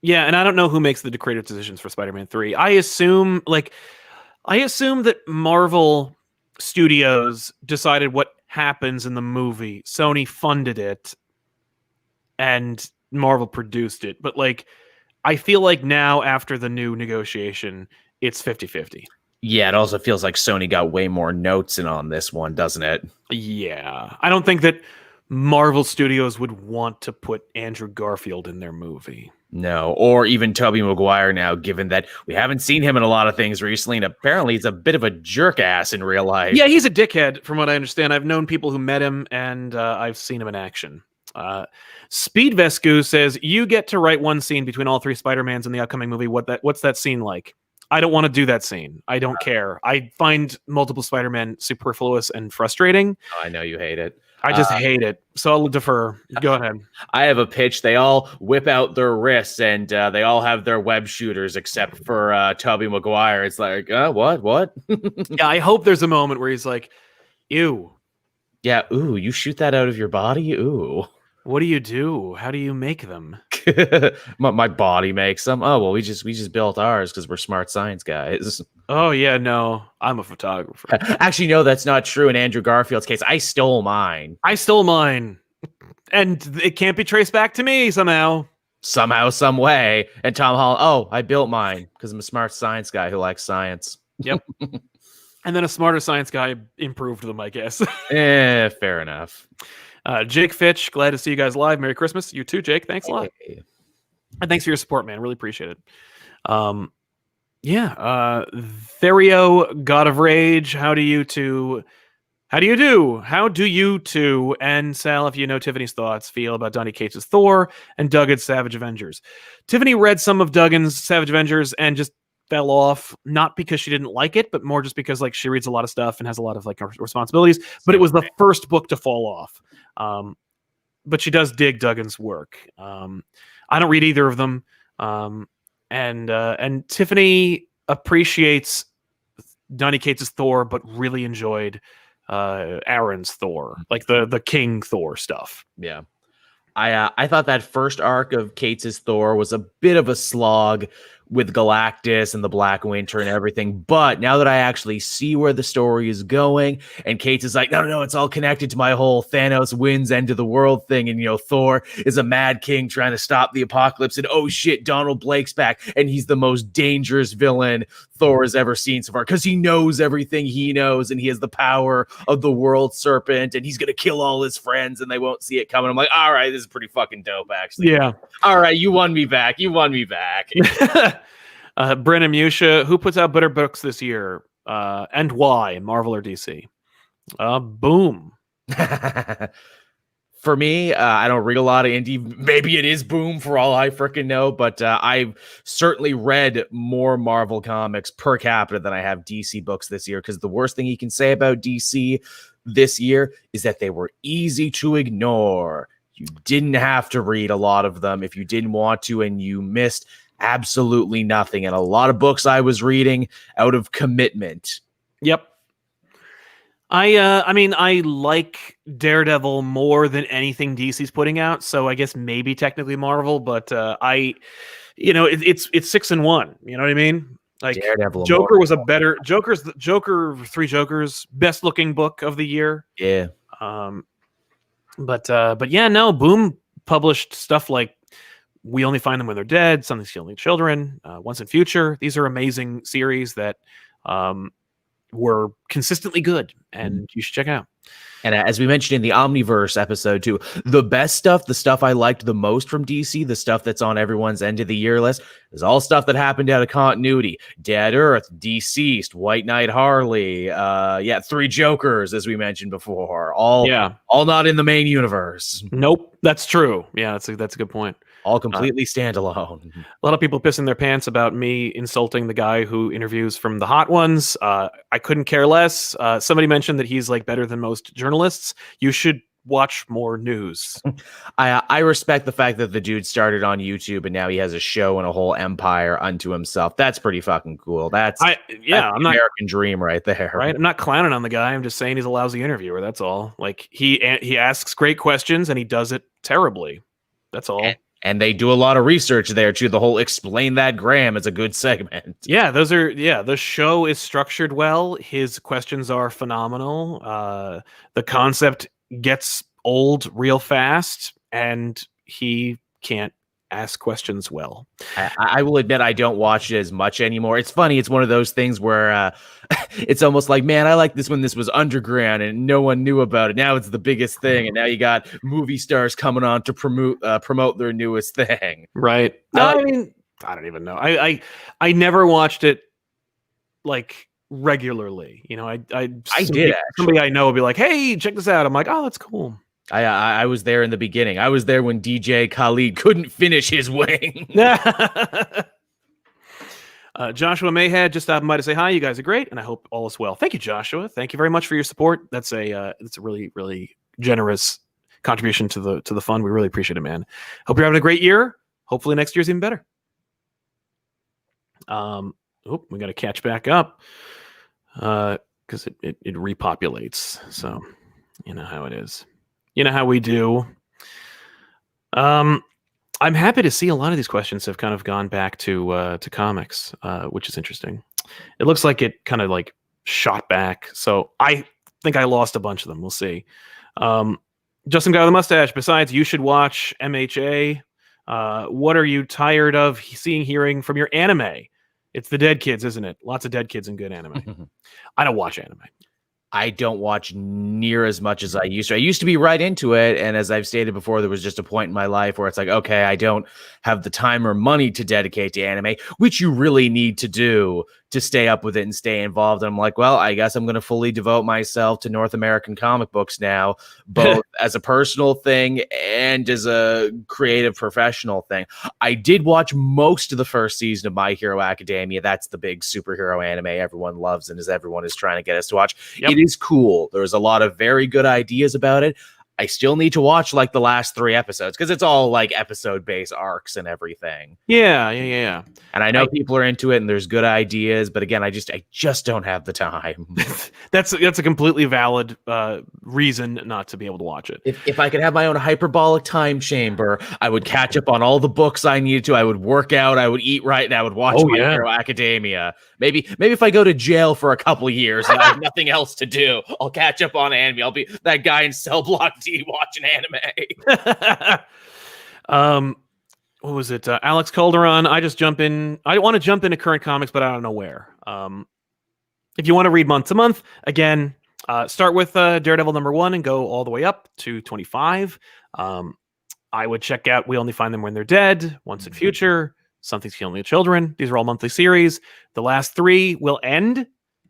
Yeah, and I don't know who makes the creative decisions for Spider-Man 3. I assume that Marvel Studios decided what happens in the movie. Sony funded it, and Marvel produced it. But like, I feel like now, after the new negotiation, it's 50-50. Yeah, it also feels like Sony got way more notes in on this one, doesn't it? Yeah. I don't think that Marvel Studios would want to put Andrew Garfield in their movie. No, or even Tobey Maguire now, given that we haven't seen him in a lot of things recently, and apparently he's a bit of a jerk ass in real life. Yeah, he's a dickhead, from what I understand. I've known people who met him, and I've seen him in action. Speed Vescu says, you get to write one scene between all three Spider-Mans in the upcoming movie. What's that scene like? I don't want to do that scene. I don't care. I find multiple Spider-Man superfluous and frustrating. I know you hate it. I just hate it. So I'll defer. Go ahead. I have a pitch. They all whip out their wrists, and they all have their web shooters except for Tobey Maguire. It's like, what? Yeah, I hope there's a moment where he's like, ew. Yeah, ooh, you shoot that out of your body? Ooh. What do you do? How do you make them? my body makes them. Oh, well, we just built ours because we're smart science guys. Oh, yeah, no, I'm a photographer. Actually, no, that's not true. In Andrew Garfield's case, I stole mine. And it can't be traced back to me somehow. Somehow, some way. And Tom Holland, I built mine because I'm a smart science guy who likes science. Yep. And then a smarter science guy improved them, I guess. Fair enough. Jake Fitch, glad to see you guys live. Merry Christmas. You too, Jake. Thanks a lot. And thanks for your support, man. Really appreciate it. Therio, God of Rage, how do you two, and Sal, if you know Tiffany's thoughts, feel about Donny Cates' Thor and Duggan's Savage Avengers? Tiffany read some of Duggan's Savage Avengers and just fell off, not because she didn't like it, but more just because like she reads a lot of stuff and has a lot of like responsibilities. But it was the first book to fall off. But she does dig Duggan's work. I don't read either of them. And Tiffany appreciates Donny Cates' Thor, but really enjoyed Aaron's Thor, like the King Thor stuff. Yeah. I thought that first arc of Cates' Thor was a bit of a slog with Galactus and the Black Winter and everything. But now that I actually see where the story is going, and Cates is like, no, it's all connected to my whole Thanos wins end of the world thing. And, Thor is a mad king trying to stop the apocalypse. And oh shit, Donald Blake's back. And he's the most dangerous villain Thor has ever seen so far because he knows everything he knows. And he has the power of the world serpent. And he's going to kill all his friends and they won't see it coming. I'm like, all right, this is pretty fucking dope, actually. Yeah. All right, you won me back. Brennan Musha, who puts out better books this year, and why, Marvel or DC? Boom. For me, I don't read a lot of indie. Maybe it is Boom for all I freaking know, but I've certainly read more Marvel comics per capita than I have DC books this year, because the worst thing you can say about DC this year is that they were easy to ignore. You didn't have to read a lot of them if you didn't want to, and you missed absolutely nothing. And a lot of books I was reading out of commitment. Yep. I mean, I like Daredevil more than anything DC's putting out, so I guess maybe technically Marvel, but it's 6-1. You know what I mean? Like Daredevil Joker was a better Joker, Three Jokers, best looking book of the year. Yeah. But yeah, no, Boom published stuff like We Only Find Them When They're Dead, Something Stealing Children, Once in Future. These are amazing series that were consistently good, and you should check out. And as we mentioned in the Omniverse episode too, the best stuff, the stuff I liked the most from DC, the stuff that's on everyone's end of the year list, is all stuff that happened out of continuity. Dead Earth, Deceased, White Knight Harley, Three Jokers, as we mentioned before. All not in the main universe. Nope, that's true. Yeah, that's a good point. All completely standalone. A lot of people pissing their pants about me insulting the guy who interviews from the Hot Ones. I couldn't care less. Somebody mentioned that he's like better than most journalists. You should watch more news. I respect the fact that the dude started on YouTube and now he has a show and a whole empire unto himself. That's pretty fucking cool. That's I'm not American dream right there. Right? I'm not clowning on the guy. I'm just saying he's a lousy interviewer. That's all. Like he asks great questions and he does it terribly. That's all. And they do a lot of research there too. The whole Explain That Graham is a good segment. Yeah, the show is structured well. His questions are phenomenal. The concept gets old real fast, and he can't ask questions well. I will admit I don't watch it as much anymore. It's funny. It's one of those things where it's almost like, man, I like this when this was underground and no one knew about it. Now it's the biggest thing, and now you got movie stars coming on to promote their newest thing. Right. I mean, I don't even know. I never watched it like regularly. I did. Somebody I know would be like, "Hey, check this out." I'm like, "Oh, that's cool." I was there in the beginning. I was there when DJ Khaled couldn't finish his wing. Joshua Mayhead just stopping by to say hi. You guys are great, and I hope all is well. Thank you, Joshua. Thank you very much for your support. That's a really, really generous contribution to the fund. We really appreciate it, man. Hope you're having a great year. Hopefully next year's even better. We got to catch back up because it repopulates. So you know how it is. You know how we do. I'm happy to see a lot of these questions have kind of gone back to comics, which is interesting. It looks like it kind of like shot back. So I think I lost a bunch of them. We'll see. Justin Guy with a Mustache, besides, you should watch MHA. What are you tired of hearing from your anime? It's the dead kids, isn't it? Lots of dead kids and good anime. I don't watch anime. I don't watch near as much as I used to. I used to be right into it. And as I've stated before, there was just a point in my life where it's like, okay, I don't have the time or money to dedicate to anime, which you really need to do to stay up with it and stay involved. And I'm like, well, I guess I'm going to fully devote myself to North American comic books now, both as a personal thing and as a creative professional thing. I did watch most of the first season of My Hero Academia. That's the big superhero anime everyone loves and as everyone is trying to get us to watch. Yep. It is cool. There's a lot of very good ideas about it. I still need to watch like the last 3 episodes because it's all like episode-based arcs and everything. Yeah. And I know people are into it and there's good ideas, but again, I just don't have the time. That's a completely valid reason not to be able to watch it. If I could have my own hyperbolic time chamber, I would catch up on all the books I needed to. I would work out, I would eat right, and I would watch My Hero Academia. Maybe if I go to jail for a couple of years and I have nothing else to do, I'll catch up on anime. I'll be that guy in Cell Block D watching anime. What was it? Alex Calderon. I want to jump into current comics, but I don't know where. If you want to read month to month, again, start with Daredevil #1 and go all the way up to 25. I would check out We Only Find Them When They're Dead, Once in Future, Something's Killing the Children. These are all monthly series. The last 3 will end.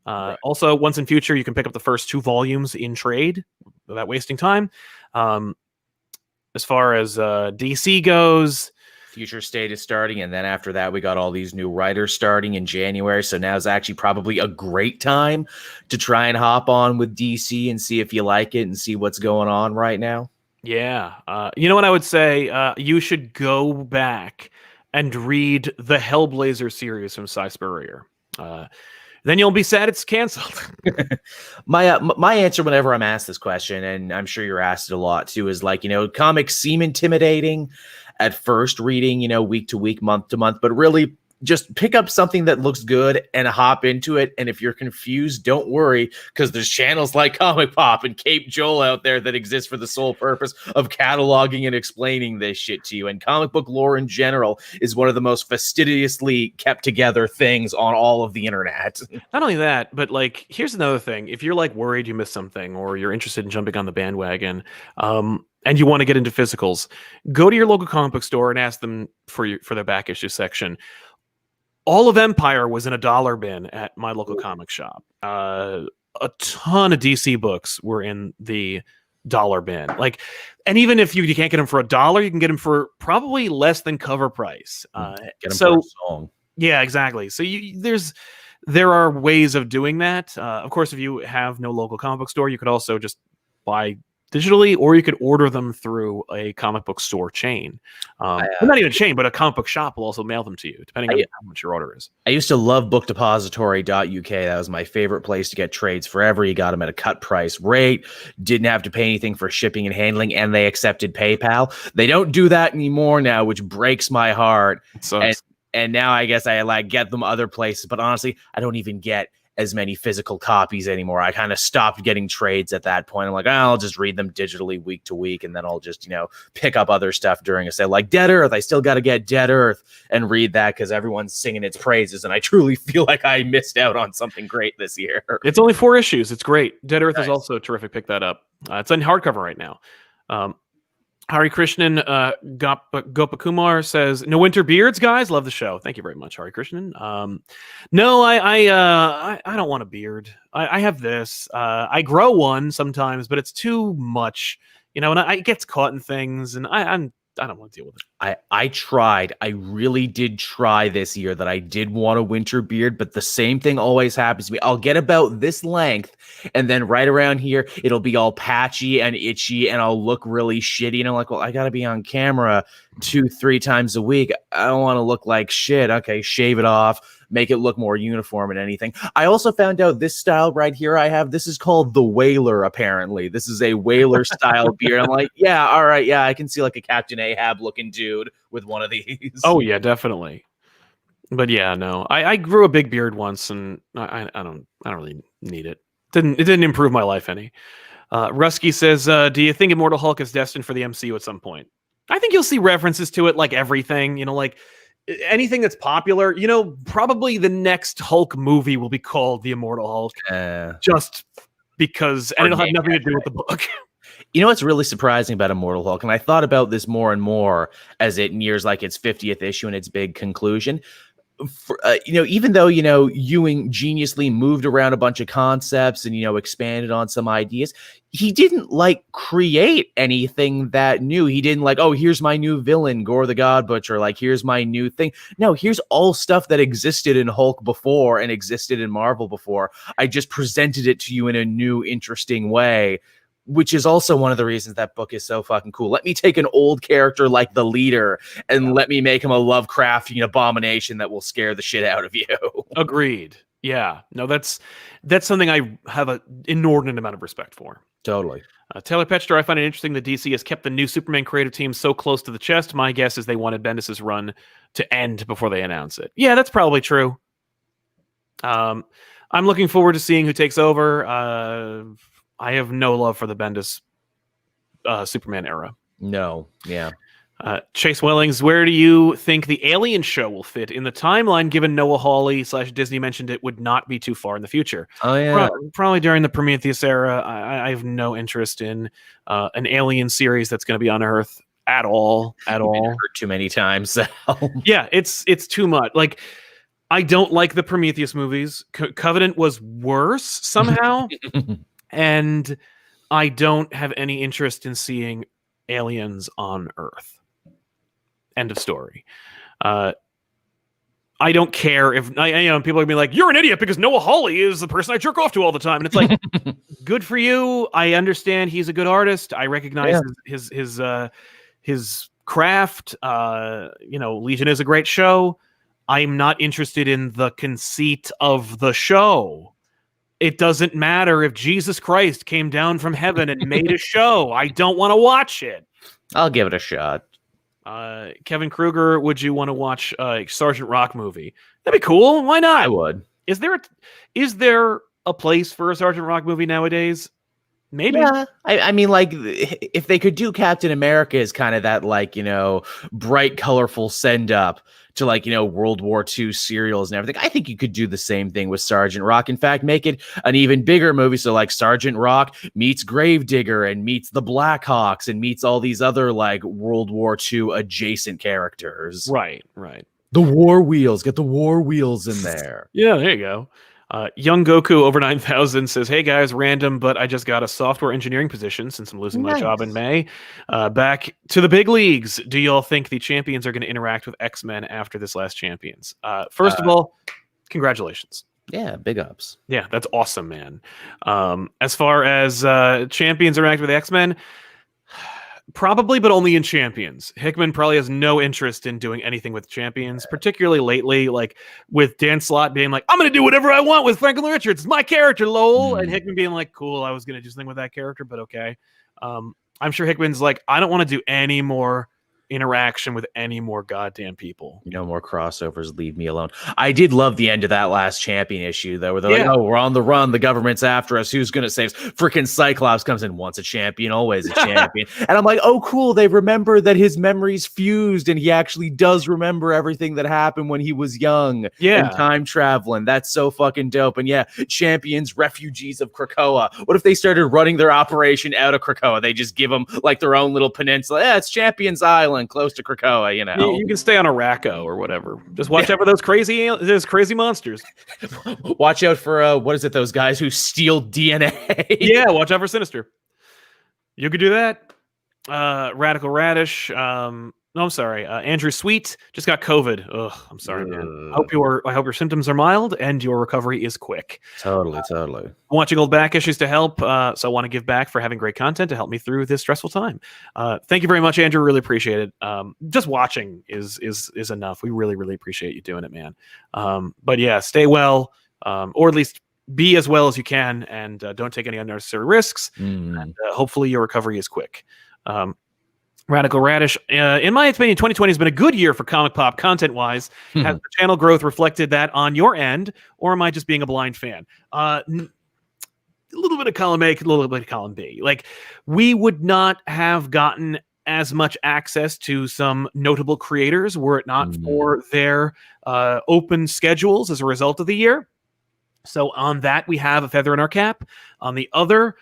Right. Also, Once in Future, you can pick up the first 2 volumes in trade without wasting time. As far as DC goes, Future State is starting, and then after that, we got all these new writers starting in January. So now is actually probably a great time to try and hop on with DC and see if you like it and see what's going on right now. Yeah. You know what I would say? You should go back and read the Hellblazer series from Cy Spurrier. Then you'll be sad it's canceled. My answer whenever I'm asked this question, and I'm sure you're asked it a lot too, is like, comics seem intimidating at first reading, week to week, month to month, but really just pick up something that looks good and hop into it. And if you're confused, don't worry, because there's channels like ComicPOP and Cape Joel out there that exist for the sole purpose of cataloging and explaining this shit to you. And comic book lore in general is one of the most fastidiously kept together things on all of the internet. Not only that, but like, here's another thing. If you're like worried you missed something or you're interested in jumping on the bandwagon, and you want to get into physicals, go to your local comic book store and ask them for their back issue section. All of Empire was in a $1 bin at my local comic shop. A ton of DC books were in the $1 bin. Like, and even if you can't get them for $1, you can get them for probably less than cover price. Get them for a song. Yeah, exactly. So there are ways of doing that. Of course, if you have no local comic book store, you could also just buy digitally, or you could order them through a comic book store chain. Not even a chain, but a comic book shop will also mail them to you, depending on how much your order is. I used to love bookdepository.uk. That was my favorite place to get trades forever. You got them at a cut price rate, didn't have to pay anything for shipping and handling, and they accepted PayPal. They don't do that anymore now, which breaks my heart. And now I guess I like get them other places, but honestly, I don't even get as many physical copies anymore. I kind of stopped getting trades at that point. I'm like, I'll just read them digitally week to week, and then I'll just, pick up other stuff during a sale. Like Dead Earth, I still got to get Dead Earth and read that because everyone's singing its praises, and I truly feel like I missed out on something great this year. It's only 4 issues. It's great. Dead Earth is also terrific. Pick that up. It's in hardcover right now. Hari Krishnan Gopakumar says, "No winter beards, guys. Love the show. Thank you very much, Hari Krishnan." No, I don't want a beard. I have this. I grow one sometimes, but it's too much, and it gets caught in things, and I don't want to deal with it. I tried. I really did try this year that I did want a winter beard, but the same thing always happens to me. I'll get about this length, and then right around here, it'll be all patchy and itchy, and I'll look really shitty. And I'm like, well, I got to be on camera 2-3 times a week. I don't want to look like shit. Okay, shave it off, make it look more uniform and anything. I also found out this style right here I have, this is called the Whaler, apparently. This is a Whaler style beard. I'm like, yeah, all right, yeah, I can see like a Captain Ahab looking dude with one of these. Oh, yeah, definitely. But yeah, no, I grew a big beard once, and I don't really need it. It didn't improve my life any. Rusky says, do you think Immortal Hulk is destined for the MCU at some point? I think you'll see references to it like everything, like anything that's popular. Probably the next Hulk movie will be called The Immortal Hulk. Just because and it'll have nothing to do with the book. You know what's really surprising about Immortal Hulk, and I thought about this more and more as it nears like its 50th issue and its big conclusion. Even though, Ewing geniusly moved around a bunch of concepts and, expanded on some ideas, he didn't like create anything that new. He didn't like, oh, here's my new villain, Gore the God Butcher. Like, here's my new thing. No, here's all stuff that existed in Hulk before and existed in Marvel before. I just presented it to you in a new, interesting way, which is also one of the reasons that book is so fucking cool. Let me take an old character like the Leader and let me make him a Lovecraftian abomination that will scare the shit out of you. Agreed. Yeah. No, that's something I have an inordinate amount of respect for. Totally. Taylor Petchter, I find it interesting that DC has kept the new Superman creative team so close to the chest. My guess is they wanted Bendis' run to end before they announce it. Yeah, that's probably true. I'm looking forward to seeing who takes over. I have no love for the Bendis Superman era. No, yeah. Chase Wellings, where do you think the Alien show will fit in the timeline, given Noah Hawley / Disney mentioned it would not be too far in the future? Oh, yeah. Probably during the Prometheus era. I have no interest in an Alien series that's going to be on Earth at all. At all. Heard too many times. So. Yeah, it's too much. Like, I don't like the Prometheus movies. Covenant was worse somehow. And I don't have any interest in seeing aliens on Earth. End of story. I don't care if people are gonna be like, "You're an idiot because Noah Hawley is the person I jerk off to all the time," and it's like, good for you. I understand he's a good artist. I recognize his craft. Legion is a great show. I'm not interested in the conceit of the show. It doesn't matter if Jesus Christ came down from heaven and made a show. I don't want to watch it. I'll give it a shot. Kevin Kruger, would you want to watch a Sergeant Rock movie? That'd be cool. Why not? I would. Is there a place for a Sergeant Rock movie nowadays? Maybe. Yeah. I mean, like, if they could do Captain America as kind of that, like, bright, colorful send up to, like, World War II serials and everything, I think you could do the same thing with Sergeant Rock. In fact, make it an even bigger movie. So, like, Sergeant Rock meets Gravedigger and meets the Blackhawks and meets all these other, like, World War II adjacent characters. Right. The War Wheels. Get the War Wheels in there. Yeah, there you go. Young Goku over 9,000 says, "Hey guys, random, but I just got a software engineering position since I'm losing my job in May. Back to the big leagues. Do y'all think the Champions are going to interact with X-Men after this last Champions?" First of all, congratulations. Yeah, big ups. Yeah, that's awesome, man. As far as Champions interact with X-Men, probably, but only in Champions. Hickman probably has no interest in doing anything with Champions, particularly lately, like with Dan Slott being like, "I'm going to do whatever I want with Franklin Richards. It's my character, lol." And Hickman being like, "Cool, I was going to do something with that character, but okay." I'm sure Hickman's like, "I don't want to do any more interaction with any more goddamn people. No more crossovers. Leave me alone." I did love the end of that last Champion issue, though, where they're like, "Oh, we're on the run. The government's after us. Who's going to save us?" Freaking Cyclops comes in, once a champion, always a champion. And I'm like, oh, cool. They remember that his memories fused and he actually does remember everything that happened when he was young. Yeah. And time traveling. That's so fucking dope. And yeah, Champions, refugees of Krakoa. What if they started running their operation out of Krakoa? They just give them like their own little peninsula. Yeah, it's Champions Island, close to Krakoa, You can stay on Araco or whatever. Just watch out for those crazy monsters. Watch out for what is it? Those guys who steal DNA. Yeah, watch out for Sinister. You could do that. Radical Radish. No, I'm sorry. Andrew Sweet just got COVID. Ugh, I'm sorry, man. I hope your symptoms are mild and your recovery is quick. Totally. Watching old back issues to help. So I want to give back for having great content to help me through this stressful time. Thank you very much, Andrew. Really appreciate it. Just watching is enough. We really, really appreciate you doing it, man. But yeah, stay well, or at least be as well as you can, and don't take any unnecessary risks. And hopefully your recovery is quick. Radical Radish. In my opinion, 2020 has been a good year for ComicPOP content-wise. Has the channel growth reflected that on your end, or am I just being a blind fan? A little bit of column A, a little bit of column B. Like, we would not have gotten as much access to some notable creators were it not for their open schedules as a result of the year. So on that, we have a feather in our cap. On the other,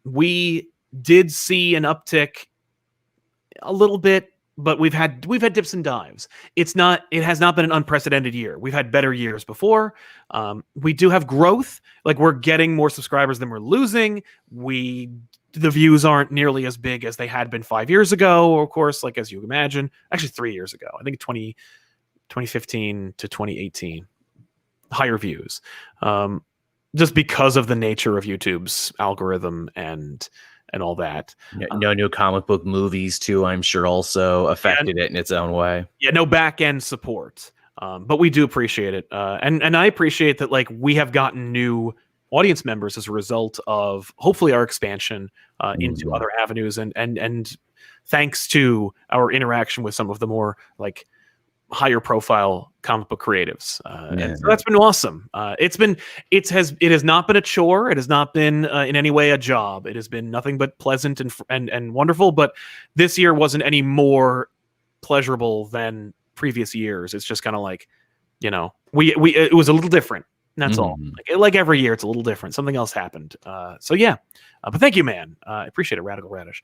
we did see an uptick a little bit, but we've had dips and dives. It has not been an unprecedented year. We've had better years before. We do have growth. Like, we're getting more subscribers than we're losing. The views aren't nearly as big as they had been 5 years ago, of course, like as you imagine. Actually, 3 years ago. I think 2015 to 2018. Higher views. Just because of the nature of YouTube's algorithm and all that. No new comic book movies too, I'm sure, also affected it in its own way. Yeah, no back end support, but we do appreciate it, and I appreciate that. Like, we have gotten new audience members as a result of hopefully our expansion into other avenues, and thanks to our interaction with some of the more like higher profile comic book creatives. And so that's been awesome. It has not been a chore. It has not been in any way a job. It has been nothing but pleasant and wonderful. But this year wasn't any more pleasurable than previous years. It's just kind of like, it was a little different. That's all. Like every year, it's a little different. Something else happened. So yeah, but thank you, man. I appreciate it, Radical Radish.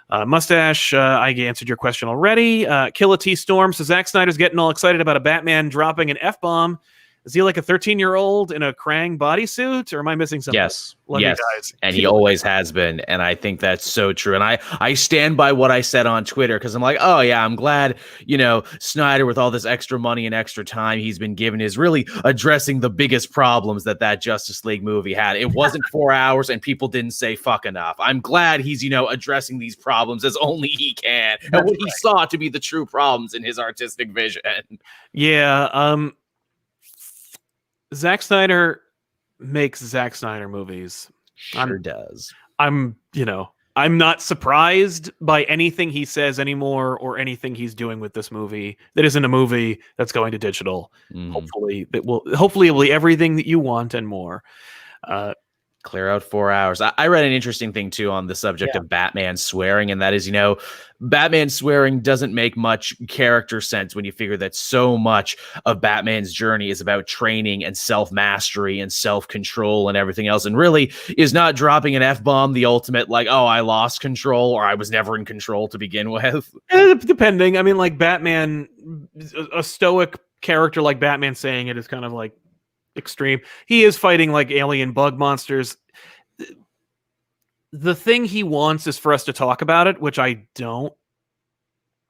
Mustache, I answered your question already. Kill T Storm, so Zack Snyder's getting all excited about a Batman dropping an F-bomb. Is he like a 13-year-old in a Krang bodysuit, or am I missing something? Yes, and he always has been, and I think that's so true. And I stand by what I said on Twitter, because I'm like, oh yeah, I'm glad, Snyder, with all this extra money and extra time he's been given, is really addressing the biggest problems that Justice League movie had. It wasn't 4 hours, and people didn't say fuck enough. I'm glad he's, addressing these problems as only he can, and what he saw to be the true problems in his artistic vision. Yeah, Zack Snyder makes Zack Snyder movies. Sure does. I'm not surprised by anything he says anymore, or anything he's doing with this movie that isn't a movie that's going to digital. Hopefully it will be everything that you want and more. Clear out 4 hours. I read an interesting thing too on the subject of Batman swearing, and that is, Batman swearing doesn't make much character sense when you figure that so much of Batman's journey is about training and self-mastery and self-control and everything else, and really is not dropping an F-bomb the ultimate, like, oh, I lost control, or I was never in control to begin with. Depending. I mean, like, Batman, a stoic character like Batman saying it is kind of like extreme. He is fighting like alien bug monsters. The thing he wants is for us to talk about it, which I don't.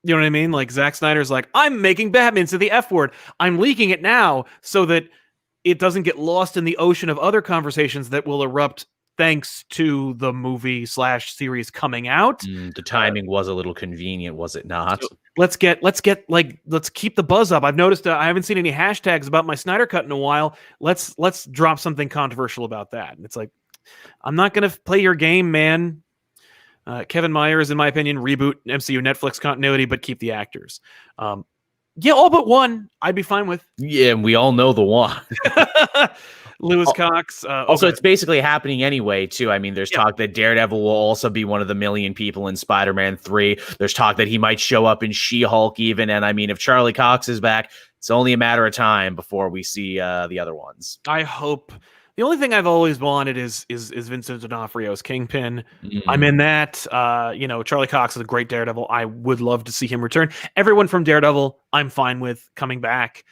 You know what I mean? Like, Zack Snyder's like, I'm making Batman say the F word. I'm leaking it now so that it doesn't get lost in the ocean of other conversations that will erupt thanks to the movie/series coming out. The timing was a little convenient, was it not? So let's keep the buzz up. I've noticed I haven't seen any hashtags about my Snyder Cut in a while. Let's drop something controversial about that. And it's like, I'm not going to play your game, man. Kevin Myers, in my opinion, reboot MCU Netflix continuity, but keep the actors. Yeah, all but one, I'd be fine with. Yeah, and we all know the one. Lewis Cox. Also, it's basically happening anyway, too. I mean, there's talk that Daredevil will also be one of the million people in Spider-Man 3. There's talk that he might show up in She-Hulk even. And I mean, if Charlie Cox is back, it's only a matter of time before we see the other ones. I hope. The only thing I've always wanted is Vincent D'Onofrio's Kingpin. I'm in that. Charlie Cox is a great Daredevil. I would love to see him return. Everyone from Daredevil, I'm fine with coming back.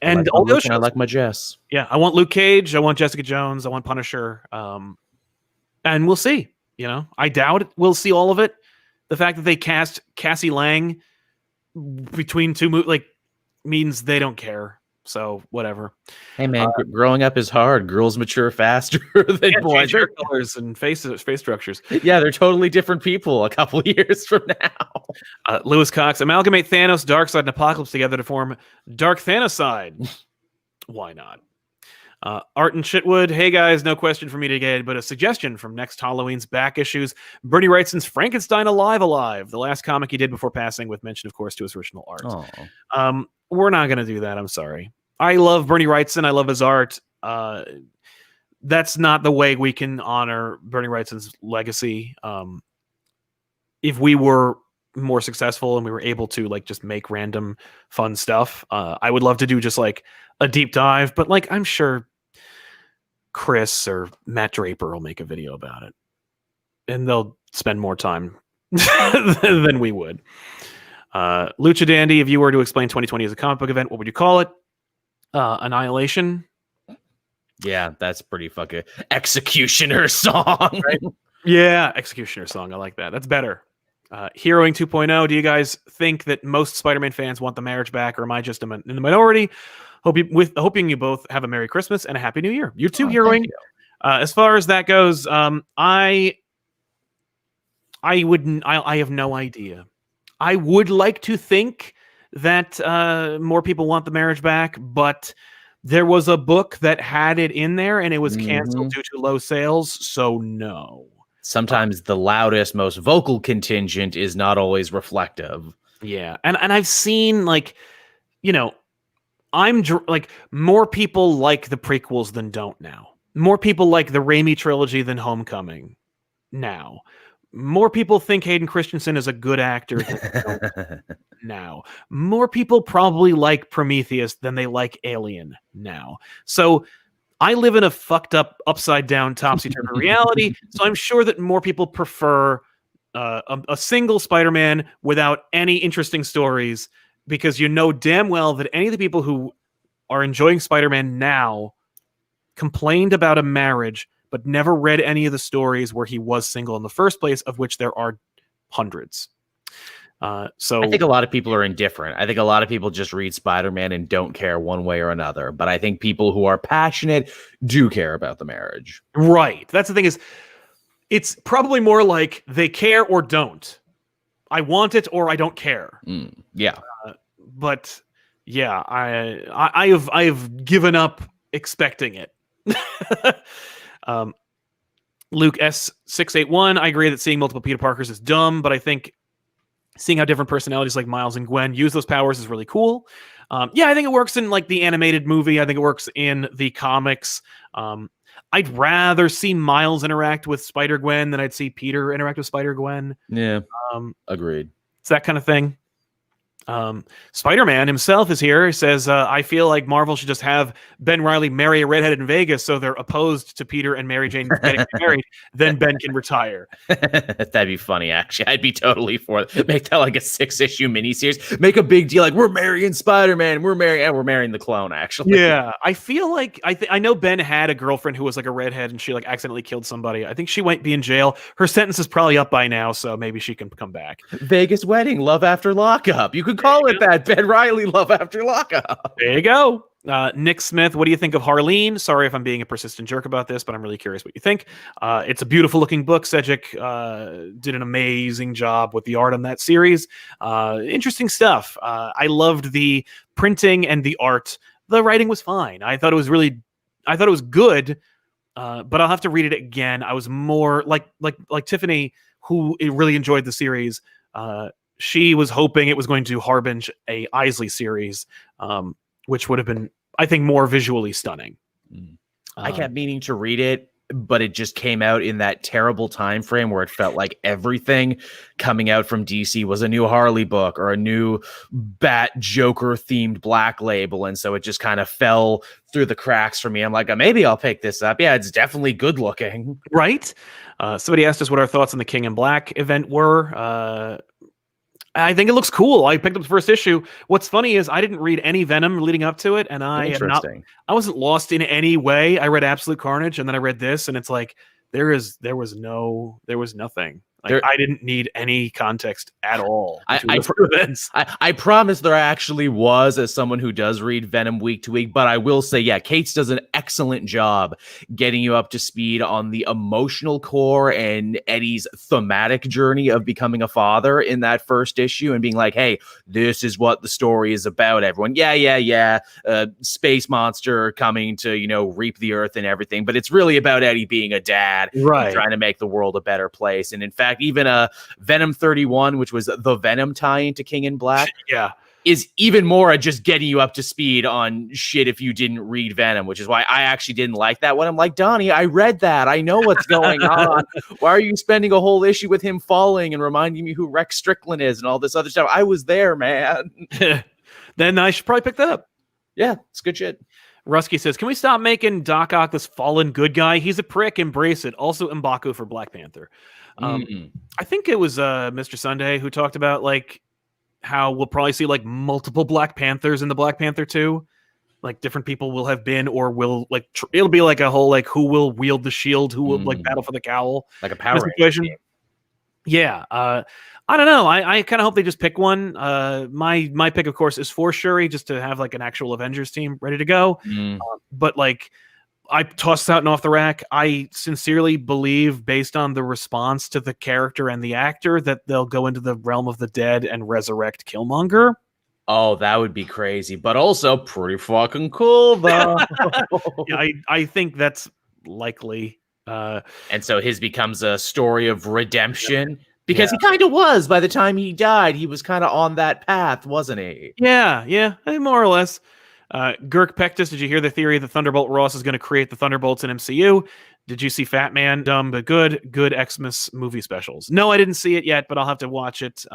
And all those shows. I like my Jess. Yeah, I want Luke Cage. I want Jessica Jones. I want Punisher. And we'll see. I doubt it. We'll see all of it. The fact that they cast Cassie Lang between two movies means they don't care. So whatever. Hey man, growing up is hard. Girls mature faster than boys. Hair colors and face structures. Yeah, they're totally different people a couple years from now. Lewis Cox, amalgamate Thanos, Darkseid, and Apocalypse together to form Dark Thanoside. Why not? Art and Shitwood, hey guys, no question for me to get, but a suggestion from next Halloween's back issues. Bernie Wrightson's Frankenstein Alive, the last comic he did before passing, with mention, of course, to his original art. We're not going to do that. I'm sorry. I love Bernie Wrightson. I love his art. That's not the way we can honor Bernie Wrightson's legacy. If we were more successful and we were able to just make random fun stuff, I would love to do just a deep dive, but I'm sure Chris or Matt Draper will make a video about it, and they'll spend more time than we would. Lucha Dandy, if you were to explain 2020 as a comic book event, what would you call it? Annihilation. Yeah, that's pretty fucking Executioner song. Right? Yeah, Executioner song. I like that. That's better. Heroing 2.0. Do you guys think that most Spider-Man fans want the marriage back, or am I just in the minority? Hoping you both have a Merry Christmas and a Happy New Year. You too, Heroing. As far as that goes, I have no idea. I would like to think that more people want the marriage back, but there was a book that had it in there and it was canceled due to low sales, so no. Sometimes the loudest, most vocal contingent is not always reflective. Yeah, and I've seen, like, you know, more people like the prequels than don't now. More people like the Raimi trilogy than Homecoming now. More people think Hayden Christensen is a good actor than don't now. More people probably like Prometheus than they like Alien now. So I live in a fucked up, upside down, topsy-turvy reality, so I'm sure that more people prefer a single Spider-Man without any interesting stories, because you know damn well that any of the people who are enjoying Spider-Man now complained about a marriage but never read any of the stories where he was single in the first place, of which there are hundreds. So I think a lot of people are indifferent. I think a lot of people just read Spider-Man and don't care one way or another. But I think people who are passionate do care about the marriage. Right. That's the thing, is it's probably more like they care or don't. I want it or I don't care. Yeah. But yeah, I have given up expecting it. Luke S681, I agree that seeing multiple Peter Parkers is dumb, but I think seeing how different personalities like Miles and Gwen use those powers is really cool. Yeah, I think it works in like the animated movie. I think it works in the comics. I'd rather see Miles interact with Spider-Gwen than I'd see Peter interact with Spider-Gwen. Yeah, agreed. It's that kind of thing. Spider-Man himself is here. He says, I feel like Marvel should just have Ben Reilly marry a redhead in Vegas so they're opposed to Peter and Mary Jane getting married. Then Ben can retire. That'd be funny, actually. I'd be totally for it. Make that like a 6-issue miniseries. Make a big deal like, we're marrying Spider-Man. We're marrying the clone, actually. Yeah, I feel like I know Ben had a girlfriend who was like a redhead and she like accidentally killed somebody. I think she might be in jail. Her sentence is probably up by now, so maybe she can come back. Vegas wedding, love after lockup. You could call it that. Ben Reilly, love after lockup. There you go. Nick Smith, what do you think of Harleen? Sorry if I'm being a persistent jerk about this, but I'm really curious what you think. It's a beautiful looking book. Cedric did an amazing job with the art on that series. Interesting stuff. I loved the printing and the art. The writing was fine. I thought it was good, but I'll have to read it again. I was more like Tiffany, who really enjoyed the series. She was hoping it was going to harbinge a Isley series, which would have been, I think, more visually stunning. I kept meaning to read it, but it just came out in that terrible time frame where it felt like everything coming out from DC was a new Harley book or a new Bat Joker themed Black Label, and so it just kind of fell through the cracks for me. I'm like, maybe I'll pick this up. Yeah, it's definitely good looking. Right? Somebody asked us what our thoughts on the King in Black event were. I think it looks cool. I picked up the first issue. What's funny is I didn't read any Venom leading up to it, and I wasn't lost in any way. I read Absolute Carnage, and then I read this, and it's like there was nothing. Like, I didn't need any context at all. I promise there actually was, as someone who does read Venom week to week, but I will say, yeah, Cates does an excellent job getting you up to speed on the emotional core and Eddie's thematic journey of becoming a father in that first issue and being like, hey, this is what the story is about, everyone. Yeah. Space monster coming to, reap the earth and everything, but it's really about Eddie being a dad, right, trying to make the world a better place. And in fact, even Venom 31, which was the Venom tie-in to King in Black, is even more just getting you up to speed on shit if you didn't read Venom, which is why I actually didn't like that one. I'm like, Donnie, I read that. I know what's going on. Why are you spending a whole issue with him falling and reminding me who Rex Strickland is and all this other stuff? I was there, man. Then I should probably pick that up. Yeah, it's good shit. Rusky says, can we stop making Doc Ock this fallen good guy? He's a prick. Embrace it. Also, M'Baku for Black Panther. I think it was Mr. Sunday who talked about like how we'll probably see like multiple Black Panthers in the Black Panther 2. Like different people will have been or will like it'll be like a whole like who will wield the shield, who will like battle for the cowl, like a Power Rangers game. Yeah, I don't know. I kind of hope they just pick one. My pick, of course, is for Shuri, just to have like an actual Avengers team ready to go. But like, I tossed out and off the rack. I sincerely believe, based on the response to the character and the actor, that they'll go into the realm of the dead and resurrect Killmonger. Oh, that would be crazy, but also pretty fucking cool, though. Yeah, I think that's likely. And so his becomes a story of redemption, because he kind of was. By the time he died, he was kind of on that path, wasn't he? Yeah, more or less. Girk Pectus, did you hear the theory that Thunderbolt Ross is going to create the Thunderbolts in MCU? Did you see Fat Man? Dumb but good Xmas movie specials. No, I didn't see it yet, but I'll have to watch it.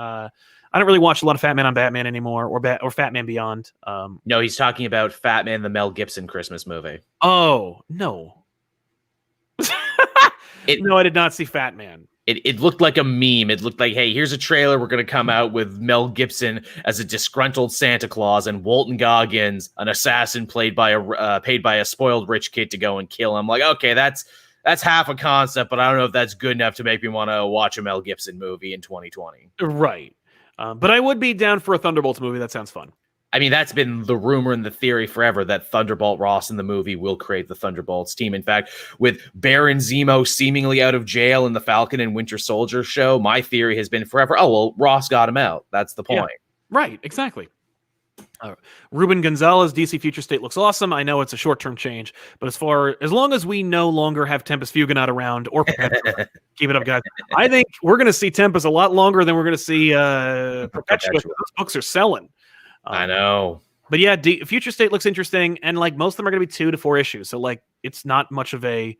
I don't really watch a lot of Fat Man on Batman anymore, or Fat Man Beyond. No, he's talking about Fat Man, the Mel Gibson Christmas movie. Oh, no. No, I did not see Fat Man. It looked like a meme. It looked like, hey, here's a trailer. We're going to come out with Mel Gibson as a disgruntled Santa Claus and Walton Goggins, an assassin paid by a spoiled rich kid to go and kill him. Like, okay, that's half a concept, but I don't know if that's good enough to make me want to watch a Mel Gibson movie in 2020. Right. But I would be down for a Thunderbolts movie. That sounds fun. I mean, that's been the rumor and the theory forever that Thunderbolt Ross in the movie will create the Thunderbolts team. In fact, with Baron Zemo seemingly out of jail in the Falcon and Winter Soldier show, my theory has been forever, oh, well, Ross got him out. That's the point. Yeah, right, exactly. Ruben Gonzalez, DC Future State looks awesome. I know it's a short-term change, but as long as we no longer have Tempest Fugonaut around or Perpetua, keep it up, guys. I think we're going to see Tempest a lot longer than we're going to see Perpetua. Those books are selling. I know. But yeah, Future State looks interesting, and like most of them are going to be 2 to 4 issues, so like it's not much of a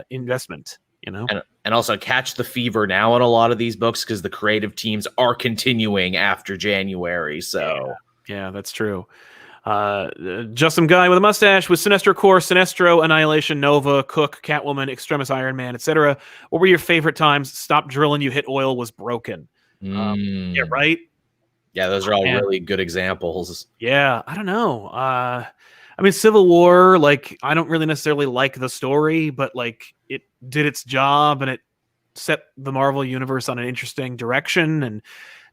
investment, you know. And also catch the fever now on a lot of these books because the creative teams are continuing after January. So yeah, that's true. Just some guy with a mustache with Sinestro Corps, Sinestro, Annihilation, Nova, Cook, Catwoman, Extremis, Iron Man, etc. What were your favorite times? Stop drilling, you hit oil was broken. Yeah, right. Yeah, those are all really good examples. Yeah, I don't know. I mean, Civil War, like, I don't really necessarily like the story, but, like, it did its job, and it set the Marvel Universe on an interesting direction, and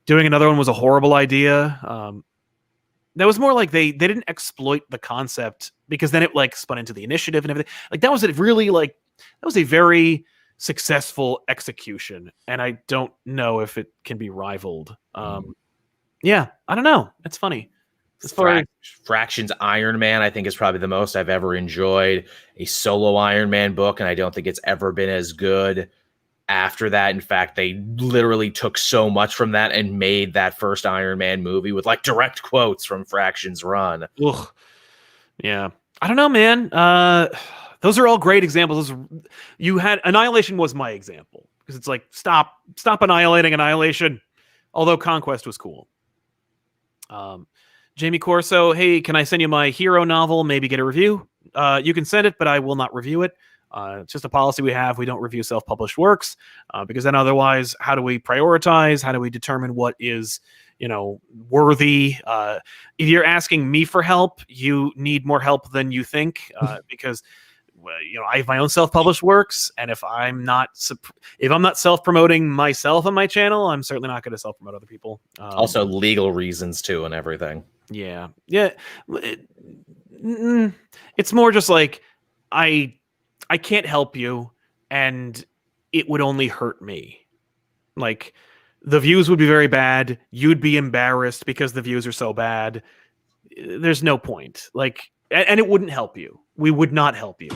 doing another one was a horrible idea. That was more like they didn't exploit the concept, because then it, like, spun into the Initiative and everything. Like, that was a very successful execution, and I don't know if it can be rivaled. Yeah, I don't know. It's funny. Fractions Iron Man, I think, is probably the most I've ever enjoyed a solo Iron Man book, and I don't think it's ever been as good after that. In fact, they literally took so much from that and made that first Iron Man movie with like direct quotes from Fractions run. Ugh. Yeah, I don't know, man. Those are all great examples. You had Annihilation was my example, because it's like stop annihilating Annihilation. Although Conquest was cool. Jamie Corso, hey, can I send you my hero novel? Maybe get a review. You can send it, but I will not review it. It's just a policy we have. We don't review self-published works, because then otherwise, how do we prioritize? How do we determine what is, worthy? If you're asking me for help, you need more help than you think, because I have my own self-published works, and if I'm not self-promoting myself on my channel, I'm certainly not going to self-promote other people. Also, legal reasons too, and everything. Yeah. It's more just like I can't help you, and it would only hurt me. Like, the views would be very bad. You'd be embarrassed because the views are so bad. There's no point. Like, and it wouldn't help you. We would not help you.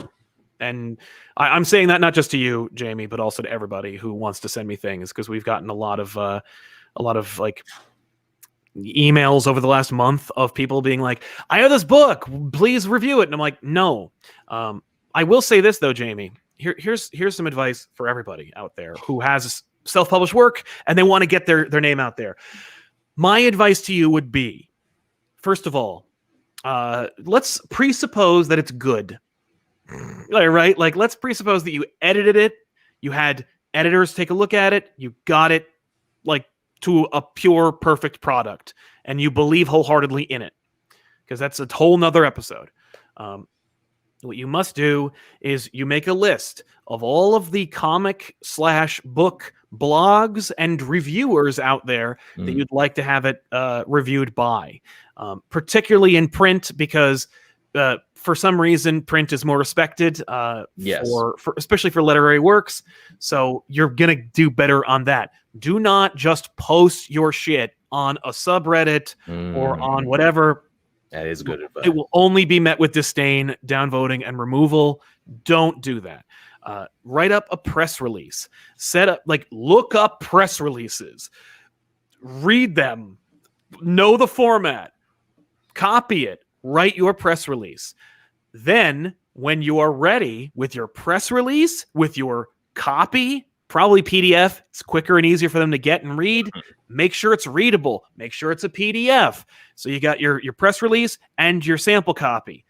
And I'm saying that not just to you, Jamie, but also to everybody who wants to send me things, because we've gotten a lot of like emails over the last month of people being like, I have this book, please review it. And I'm like, no. I will say this though, Jamie. Here's some advice for everybody out there who has self-published work and they want to get their name out there. My advice to you would be, first of all, let's presuppose that it's good. Right? Like, let's presuppose that you edited it, you had editors take a look at it, you got it like to a pure, perfect product, and you believe wholeheartedly in it. Because that's a whole nother episode. What you must do is you make a list of all of the comic/book blogs and reviewers out there that you'd like to have it reviewed by, particularly in print, because for some reason print is more respected, for especially for literary works. So you're gonna do better on that. Do not just post your shit on a subreddit or on whatever. That is good advice. It will only be met with disdain, downvoting, and removal. Don't do that. Write up a press release. Look up press releases. Read them. Know the format. Copy it. Write your press release. Then, when you are ready with your press release, with your copy, probably PDF, it's quicker and easier for them to get and read. Make sure it's readable. Make sure it's a PDF. So you got your press release and your sample copy.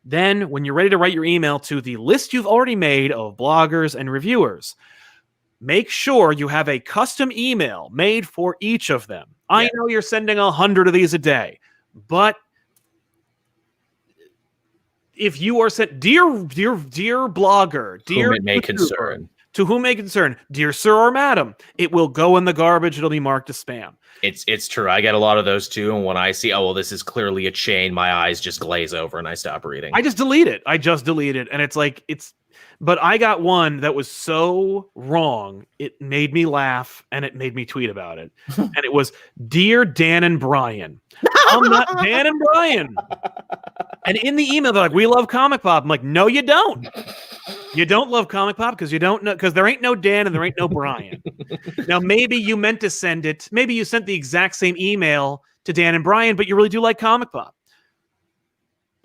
Then, when you're ready to write your email to the list you've already made of bloggers and reviewers, make sure you have a custom email made for each of them. Yeah. I know you're sending 100 of these a day, but if you are sent, dear blogger, dear whom it may concern, to whom may concern, dear sir or madam, it will go in the garbage. It'll be marked as spam. It's true. I get a lot of those too. And when I see, oh, well, this is clearly a chain, my eyes just glaze over and I stop reading. I just delete it. And it's like, but I got one that was so wrong. It made me laugh and it made me tweet about it. And it was, Dear Dan and Brian. I'm not Dan and Brian. And in the email, they're like, we love ComicPOP. I'm like, no, you don't. You don't love ComicPOP because you don't know, because there ain't no Dan and there ain't no Brian. Now, maybe you meant to send it. Maybe you sent the exact same email to Dan and Brian, but you really do like ComicPOP.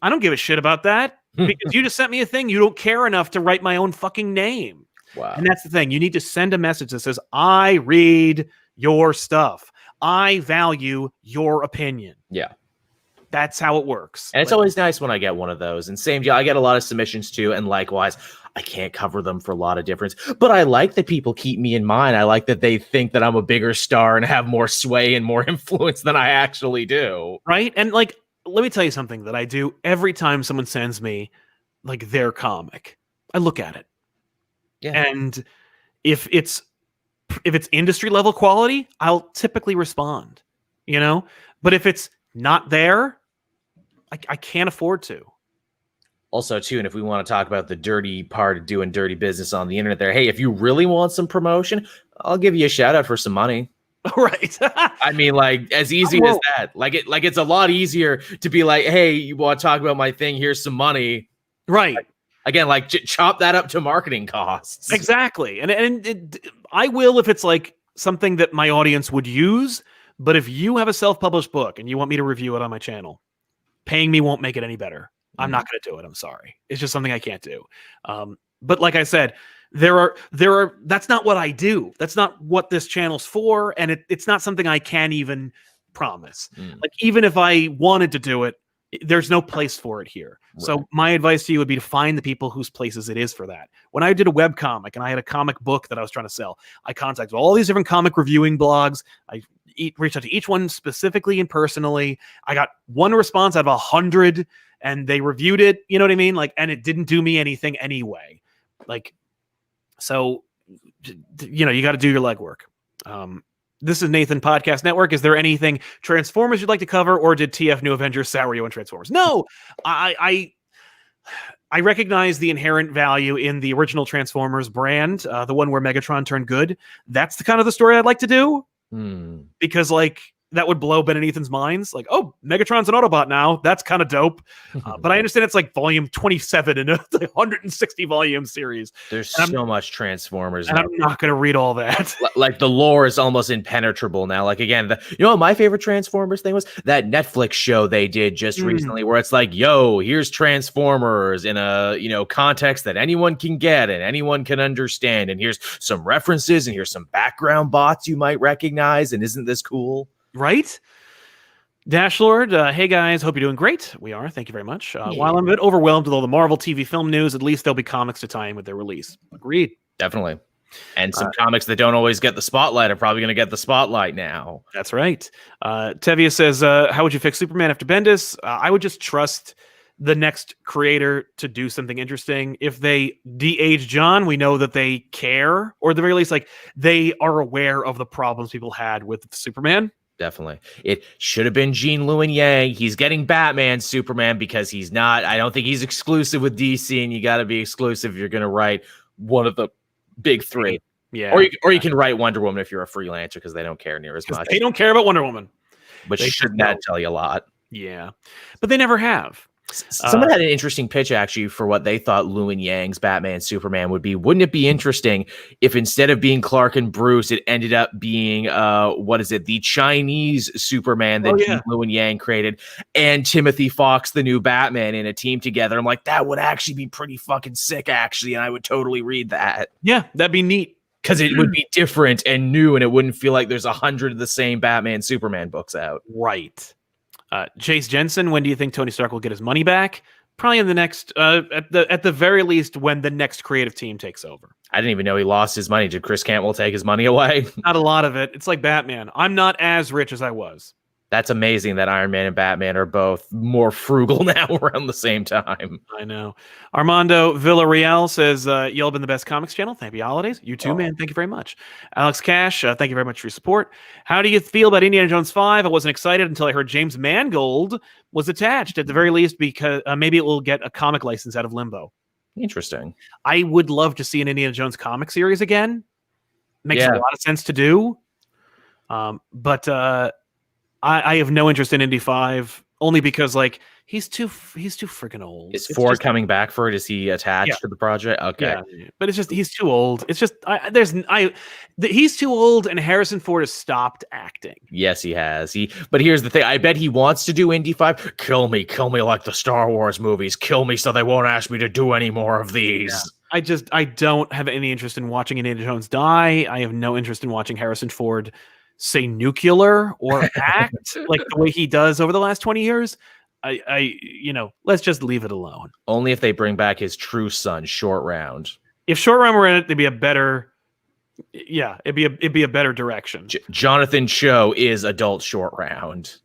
I don't give a shit about that because you just sent me a thing. You don't care enough to write my own fucking name. Wow. And that's the thing. You need to send a message that says, I read your stuff. I value your opinion. Yeah. That's how it works. And it's always nice when I get one of those. And same deal, I get a lot of submissions too. And likewise, I can't cover them for a lot of difference. But I like that people keep me in mind. I like that they think that I'm a bigger star and have more sway and more influence than I actually do. Right? And like, let me tell you something that I do every time someone sends me like their comic. I look at it. Yeah. And if it's industry level quality, I'll typically respond, you know? But if it's not there, I can't afford to. Also, too, and if we want to talk about the dirty part of doing dirty business on the internet there, hey, if you really want some promotion, I'll give you a shout out for some money. Right. I mean, like, as easy as that. Like it's a lot easier to be like, hey, you want to talk about my thing? Here's some money. Right. Again, like chop that up to marketing costs. Exactly. And I will if it's like something that my audience would use. But if you have a self-published book and you want me to review it on my channel, paying me won't make it any better. I'm not going to do it. I'm sorry. It's just something I can't do. But like I said, there are. That's not what I do. That's not what this channel's for, and it's not something I can even promise. Like even if I wanted to do it, there's no place for it here. Right. So my advice to you would be to find the people whose places it is for that. When I did a web comic and I had a comic book that I was trying to sell, I contacted all these different comic reviewing blogs. I reached out to each one specifically and personally. I got one response out of 100 and they reviewed it. You know what I mean? Like, and it didn't do me anything anyway. Like, so, you know, you got to do your legwork. This is Nathan Podcast Network. Is there anything Transformers you'd like to cover, or did TF New Avengers sour you on Transformers? No, I recognize the inherent value in the original Transformers brand, the one where Megatron turned good. That's the kind of the story I'd like to do, because like that would blow Ben and Ethan's minds. Like, oh, Megatron's an Autobot now. That's kind of dope. But I understand it's like volume 27 in a 160 volume series. There's so much Transformers. And I'm not going to read all that. Like the lore is almost impenetrable now. Like again, you know what my favorite Transformers thing was? That Netflix show they did just recently where it's like, yo, here's Transformers in a, you know, context that anyone can get and anyone can understand. And here's some references and here's some background bots you might recognize. And isn't this cool? Right? Dashlord, hey guys, hope you're doing great. We are, thank you very much. Yeah. While I'm a bit overwhelmed with all the Marvel TV film news, at least there'll be comics to tie in with their release. Agreed. Definitely. And some comics that don't always get the spotlight are probably going to get the spotlight now. That's right. Tevia says, how would you fix Superman after Bendis? I would just trust the next creator to do something interesting. If they de-age John, we know that they care, or at the very least, like, they are aware of the problems people had with Superman. Definitely. It should have been Jean Lewin Yang. He's getting Batman Superman because he's not. I don't think he's exclusive with DC, and you got to be exclusive if you're going to write one of the big three. Yeah. Or you can write Wonder Woman if you're a freelancer because they don't care near as much. They don't care about Wonder Woman. But shouldn't that tell you a lot? Yeah. But they never have. Someone had an interesting pitch actually for what they thought Lewin Yang's Batman Superman would be. Wouldn't it be interesting if instead of being Clark and Bruce, it ended up being the Chinese Superman that Lewin Yang created, and Timothy Fox, the new Batman, in a team together? I'm like, that would actually be pretty fucking sick, actually, and I would totally read that. Yeah, that'd be neat. Because it would be different and new, and it wouldn't feel like there's 100 of the same Batman Superman books out. Right. Chase Jensen, when do you think Tony Stark will get his money back? Probably in the next, at the very least, when the next creative team takes over. I didn't even know he lost his money. Did Chris Cantwell take his money away? Not a lot of it. It's like Batman. I'm not as rich as I was. That's amazing that Iron Man and Batman are both more frugal now around the same time. I know. Armando Villarreal says, y'all been the best comics channel. Happy holidays. You too, man. Thank you very much. Alex Cash, thank you very much for your support. How do you feel about Indiana Jones 5? I wasn't excited until I heard James Mangold was attached, at the very least, because maybe it will get a comic license out of Limbo. Interesting. I would love to see an Indiana Jones comic series again. Makes a lot of sense to do. But I have no interest in Indy 5, only because like he's too freaking old. Is Ford coming back for it? Is he attached to the project? Okay, but it's just he's too old. It's just he's too old, and Harrison Ford has stopped acting. Yes, he has. But here's the thing: I bet he wants to do Indy 5. Kill me like the Star Wars movies. Kill me so they won't ask me to do any more of these. Yeah. I don't have any interest in watching Indiana Jones die. I have no interest in watching Harrison Ford say nuclear or act like the way he does over the last 20 years. Let's just leave it alone. Only if they bring back his true son, Short Round. If Short Round were in it, it'd be a better direction. Jonathan Cho is adult Short Round.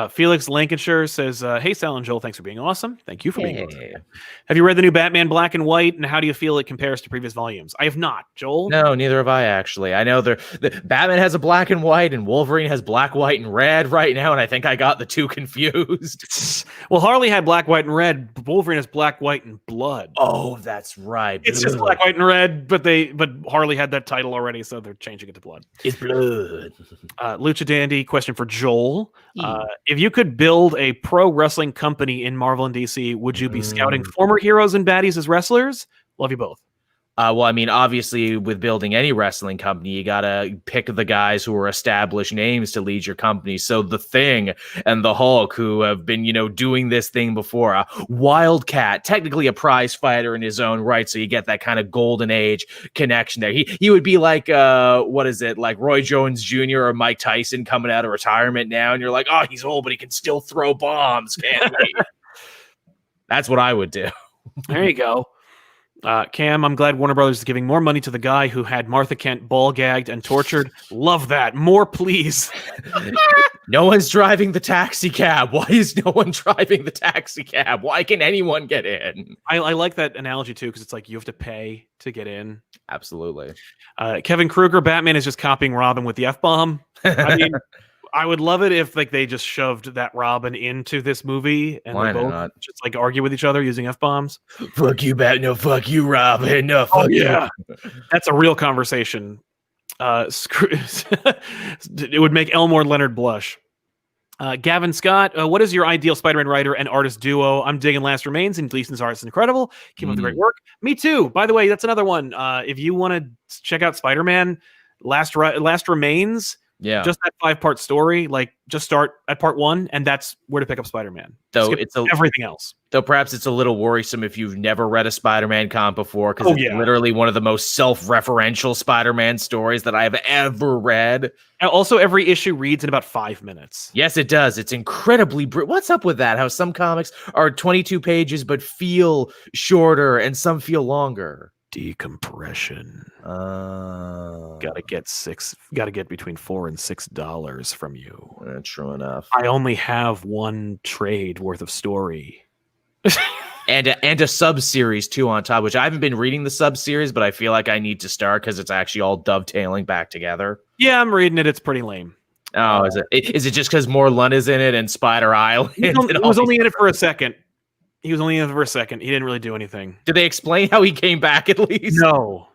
Felix Lancashire says, hey, Sal and Joel, thanks for being awesome. Thank you for being awesome. Have you read the new Batman Black and White, and how do you feel it compares to previous volumes? I have not. Joel? No, neither have I, actually. I know the Batman has a black and white, and Wolverine has black, white, and red right now, and I think I got the two confused. Well, Harley had black, white, and red. Wolverine has black, white, and blood. Oh, that's right. It's just black, white, and red, but Harley had that title already, so they're changing it to blood. It's blood. Lucha Dandy, question for Joel. If you could build a pro wrestling company in Marvel and DC, would you be scouting former heroes and baddies as wrestlers? Love you both. Well, I mean, obviously, with building any wrestling company, you got to pick the guys who are established names to lead your company. So the Thing and the Hulk, who have been, doing this thing before. Wildcat, technically a prize fighter in his own right. So you get that kind of golden age connection there. He would be like, like Roy Jones Jr. or Mike Tyson coming out of retirement now. And you're like, oh, he's old, but he can still throw bombs, can't he? That's what I would do. There you go. Cam, I'm glad Warner Brothers is giving more money to the guy who had Martha Kent ball gagged and tortured. Love that. More, please. No one's driving the taxi cab. Why is no one driving the taxi cab? Why can anyone get in? I like that analogy, too, because it's like you have to pay to get in. Absolutely. Kevin Kruger, Batman is just copying Robin with the F-bomb. I mean, I would love it if they just shoved that Robin into this movie and why they both not? Just argue with each other using F-bombs. Fuck you, Bat. No, fuck you, Robin. No, fuck you. That's a real conversation. It would make Elmore Leonard blush. Gavin Scott, what is your ideal Spider-Man writer and artist duo? I'm digging Last Remains, and Gleason's art is incredible. Keep up the great work. Me too. By the way, that's another one. If you want to check out Spider-Man, Last Remains, Yeah. Just that 5-part story, like just start at part 1, and that's where to pick up Spider-Man. Though Skip it's everything else. Though perhaps it's a little worrisome if you've never read a Spider-Man comic before, because it's literally one of the most self-referential Spider-Man stories that I've ever read. And also, every issue reads in about 5 minutes. Yes, it does. It's incredibly what's up with that? How some comics are 22 pages but feel shorter and some feel longer. Decompression. Gotta get between $4 and $6 from you. True enough. I only have one trade worth of story. and a sub series too on top, which I haven't been reading the sub series, but I feel like I need to start because it's actually all dovetailing back together. Yeah, I'm reading it. It's pretty lame. Oh, is it? Is it just because Morlun is in it and Spider Island? He was only in it for a second. He was only in it for a second. He didn't really do anything. Did they explain how he came back at least? No.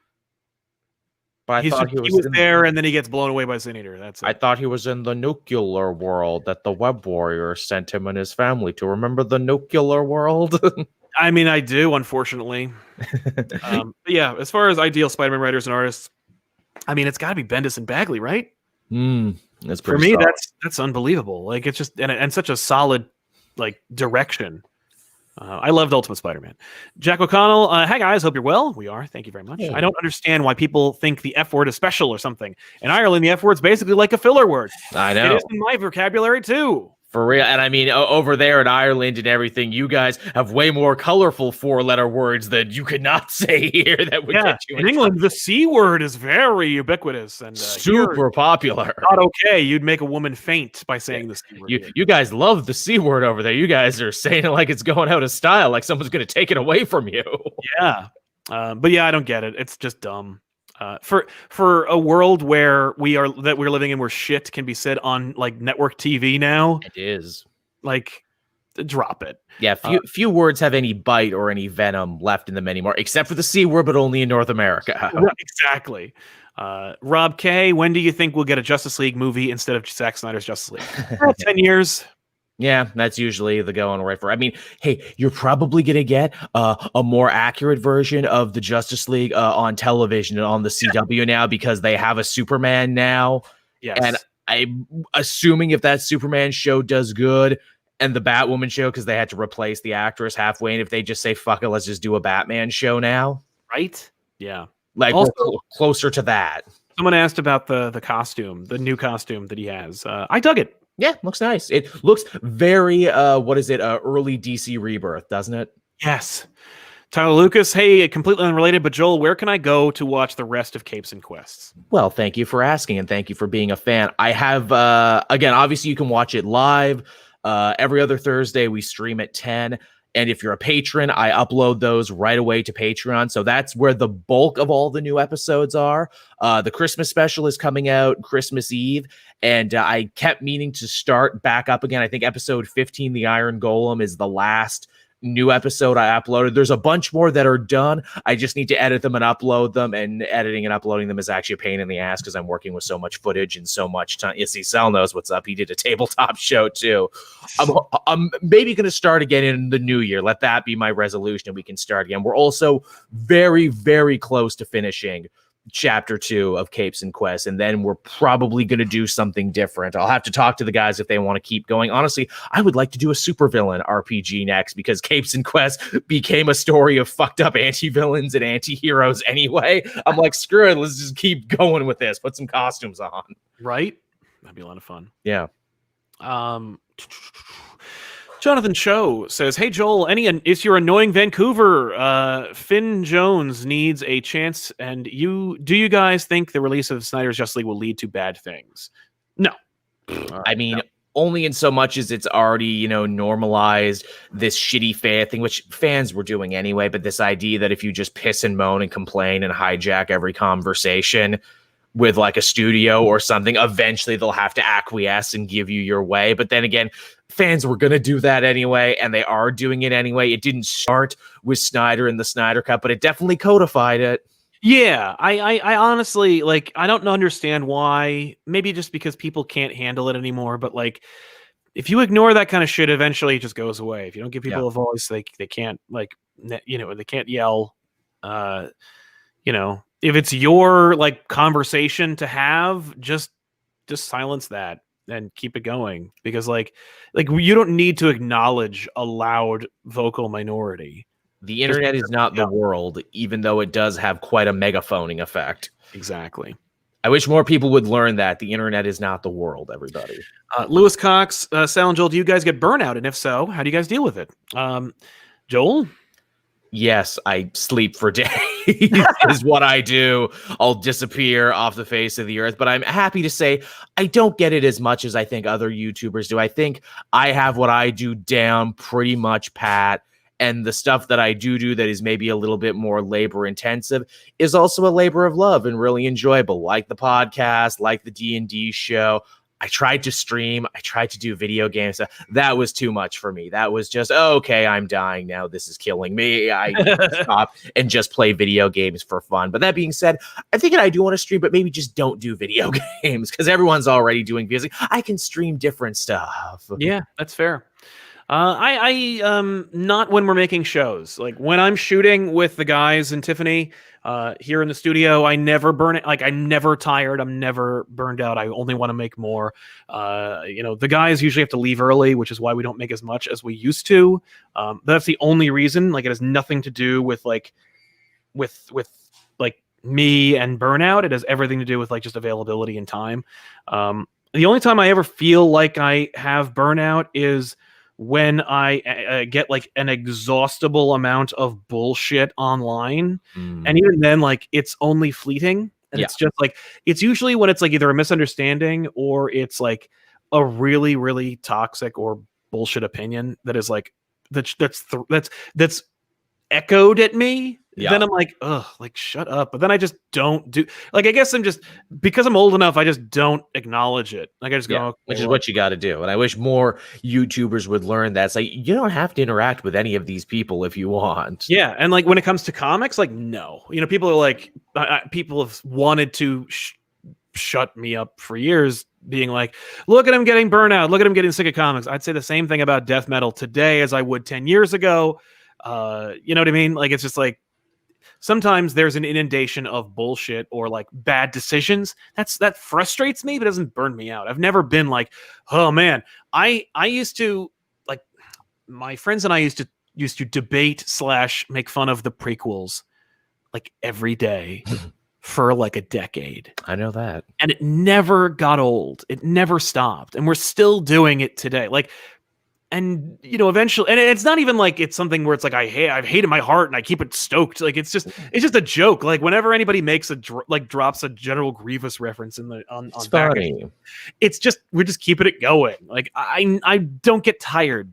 But I thought he was there, and then he gets blown away by Sin Eater. That's it. I thought he was in the nuclear world that the Web Warrior sent him and his family to. Remember the nuclear world? I mean, I do, unfortunately. But yeah, as far as ideal Spider-Man writers and artists, I mean, it's got to be Bendis and Bagley, right? That's for me. Solid. That's unbelievable. Like, it's just and such a solid like direction. I loved Ultimate Spider-Man. Jack O'Connell, hi guys, hope you're well. We are, thank you very much. Hey. I don't understand why people think the F word is special or something. In Ireland, the F word's basically like a filler word. I know. It is in my vocabulary too. For real. And I mean, over there in Ireland and everything, you guys have way more colorful 4-letter words that you could not say here that would get you in England. The C word is very ubiquitous and super popular. Not okay. You'd make a woman faint by saying the C word. You guys love the C word over there. You guys are saying it like it's going out of style, like someone's going to take it away from you. Yeah. But yeah, I don't get it. It's just dumb. For a world where we're living in where shit can be said on like network TV now, it is like drop it. Yeah, few words have any bite or any venom left in them anymore, except for the C word, but only in North America. Right, exactly. Rob K, when do you think we'll get a Justice League movie instead of Zack Snyder's Justice League? 10 years. Yeah, that's usually the going right for. I mean, hey, you're probably going to get a more accurate version of the Justice League on television and on the CW now because they have a Superman now. Yes. And I'm assuming if that Superman show does good and the Batwoman show, because they had to replace the actress halfway, and if they just say, fuck it, let's just do a Batman show now. Right? Yeah. Like, also, we're closer to that. Someone asked about the costume, the new costume that he has. I dug it. Yeah, looks nice. It looks very, early DC Rebirth, doesn't it? Yes. Tyler Lucas, hey, completely unrelated, but Joel, where can I go to watch the rest of Capes and Quests? Well, thank you for asking, and thank you for being a fan. I have, again, obviously you can watch it live. Every other Thursday, we stream at 10. And if you're a patron, I upload those right away to Patreon. So that's where the bulk of all the new episodes are. The Christmas special is coming out Christmas Eve. And I kept meaning to start back up again. I think episode 15, The Iron Golem, is the last new episode I uploaded. There's a bunch more that are done. I just need to edit them and upload them. And editing and uploading them is actually a pain in the ass because I'm working with so much footage and so much time. You see, Sal knows what's up. He did a tabletop show too. I'm maybe going to start again in the new year. Let that be my resolution and we can start again. We're also very, very close to finishing chapter 2 of Capes and Quests, and then we're probably going to do something different. I'll have to talk to the guys if they want to keep going. Honestly, I would like to do a supervillain RPG next because Capes and Quests became a story of fucked up anti-villains and anti-heroes anyway. I'm like, screw it, let's just keep going with this. Put some costumes on. Right? That'd be a lot of fun. Yeah. Jonathan Cho says, hey, Joel, it's your annoying Vancouver. Finn Jones needs a chance. And do you guys think the release of Snyder's Justice League will lead to bad things? No. I mean, no. Only in so much as it's already, normalized this shitty fan thing, which fans were doing anyway. But this idea that if you just piss and moan and complain and hijack every conversation with like a studio or something, eventually they'll have to acquiesce and give you your way. But then again, fans were going to do that anyway, and they are doing it anyway. It didn't start with Snyder and the Snyder Cut, but it definitely codified it. Yeah, I honestly, like, I don't understand why. Maybe just because people can't handle it anymore, but like, if you ignore that kind of shit, eventually it just goes away. If you don't give people a voice, they can't, like, they can't yell. If it's your like conversation to have, just just silence that and keep it going, because like you don't need to acknowledge a loud vocal minority. The internet is not the world, even though it does have quite a megaphoning effect. Exactly. I wish more people would learn that the internet is not the world, everybody. Lewis Cox, Sal and Joel, do you guys get burnout? And if so, how do you guys deal with it? Joel? Yes, I sleep for days is what I do. I'll disappear off the face of the earth. But I'm happy to say I don't get it as much as I think other YouTubers do. I think I have what I do down pretty much pat. And the stuff that I do that is maybe a little bit more labor intensive is also a labor of love and really enjoyable, like the podcast, like the D&D show. I tried to stream. I tried to do video games. That was too much for me. That was just, okay, I'm dying now. This is killing me. I stop and just play video games for fun. But that being said, I think I do want to stream, but maybe just don't do video games because everyone's already doing music. I can stream different stuff. Yeah, that's fair. I not when we're making shows. Like when I'm shooting with the guys and Tiffany here in the studio, I never burn it. Like I'm never tired. I'm never burned out. I only want to make more. The guys usually have to leave early, which is why we don't make as much as we used to. That's the only reason. Like it has nothing to do with me and burnout. It has everything to do with like just availability and time. The only time I ever feel like I have burnout is when I get like an exhaustible amount of bullshit online. And even then, like it's only fleeting. And it's just like, it's usually when it's like either a misunderstanding or it's like a really, really toxic or bullshit opinion that is like, that's echoed at me. Then I'm like, ugh, like shut up. But then I just don't do, like, I guess I'm just, because I'm old enough, I just don't acknowledge it. Like I just go, okay, which is what you got to do. And I wish more YouTubers would learn that. It's like, you don't have to interact with any of these people if you want. Yeah. And like when it comes to comics, like, no, people are like, people have wanted to shut me up for years, being like, look at him getting burnout. Look at him getting sick of comics. I'd say the same thing about death metal today as I would 10 years ago. You know what I mean? Like, it's just like, sometimes there's an inundation of bullshit or like bad decisions. That frustrates me, but doesn't burn me out. I've never been like, oh man, I used to, like, my friends and I used to debate / make fun of the prequels like every day for like a decade. I know that. And it never got old. It never stopped. And we're still doing it today. Like, and eventually, and it's not even like it's something where it's like I've hated my heart and I keep it stoked. Like it's just a joke. Like whenever anybody makes drops a General Grievous reference on packaging, it's just we're just keeping it going. Like I don't get tired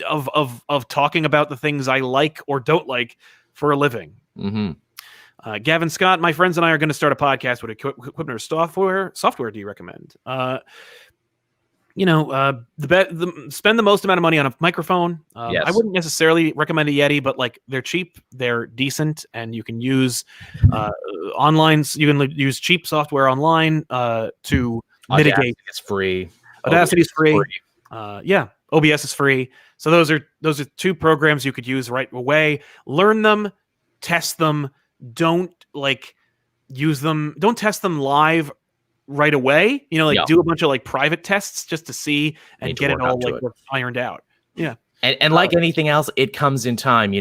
of talking about the things I like or don't like for a living. Gavin Scott, my friends and I are going to start a podcast with equipment or software do you recommend? Spend the most amount of money on a microphone. I wouldn't necessarily recommend a Yeti, but like they're cheap, they're decent, and you can use online. You can use cheap software online to mitigate. It's free. Audacity is free. OBS is free. So those are two programs you could use right away. Learn them, test them. Don't use them. Don't test them live right away, do a bunch of like private tests just to see and get it all like ironed out. Yeah. And like anything else, it comes in time,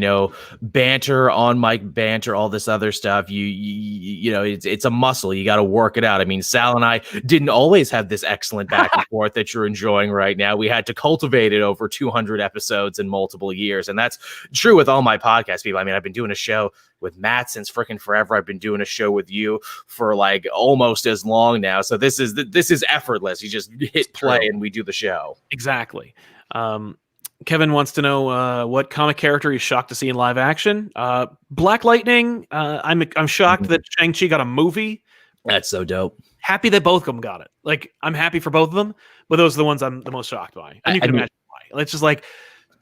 banter, on mic banter, all this other stuff. It's a muscle. You got to work it out. I mean, Sal and I didn't always have this excellent back and forth that you're enjoying right now. We had to cultivate it over 200 episodes in multiple years. And that's true with all my podcast people. I mean, I've been doing a show with Matt since freaking forever. I've been doing a show with you for like almost as long now. So this is effortless. You just hit play and we do the show. Exactly. Kevin wants to know what comic character he's shocked to see in live action. Black Lightning. I'm shocked that Shang-Chi got a movie. That's so dope. Happy that both of them got it. Like, I'm happy for both of them, but those are the ones I'm the most shocked by. And you can imagine why. It's just like,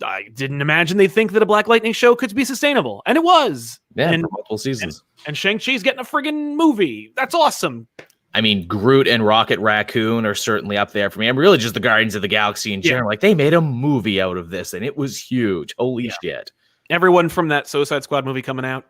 I didn't imagine they'd think that a Black Lightning show could be sustainable. And it was. Yeah, for multiple seasons. And Shang-Chi's getting a friggin' movie. That's awesome. I mean, Groot and Rocket Raccoon are certainly up there for me. I'm really just the Guardians of the Galaxy in general. Like, they made a movie out of this, and it was huge. Holy shit. Everyone from that Suicide Squad movie coming out,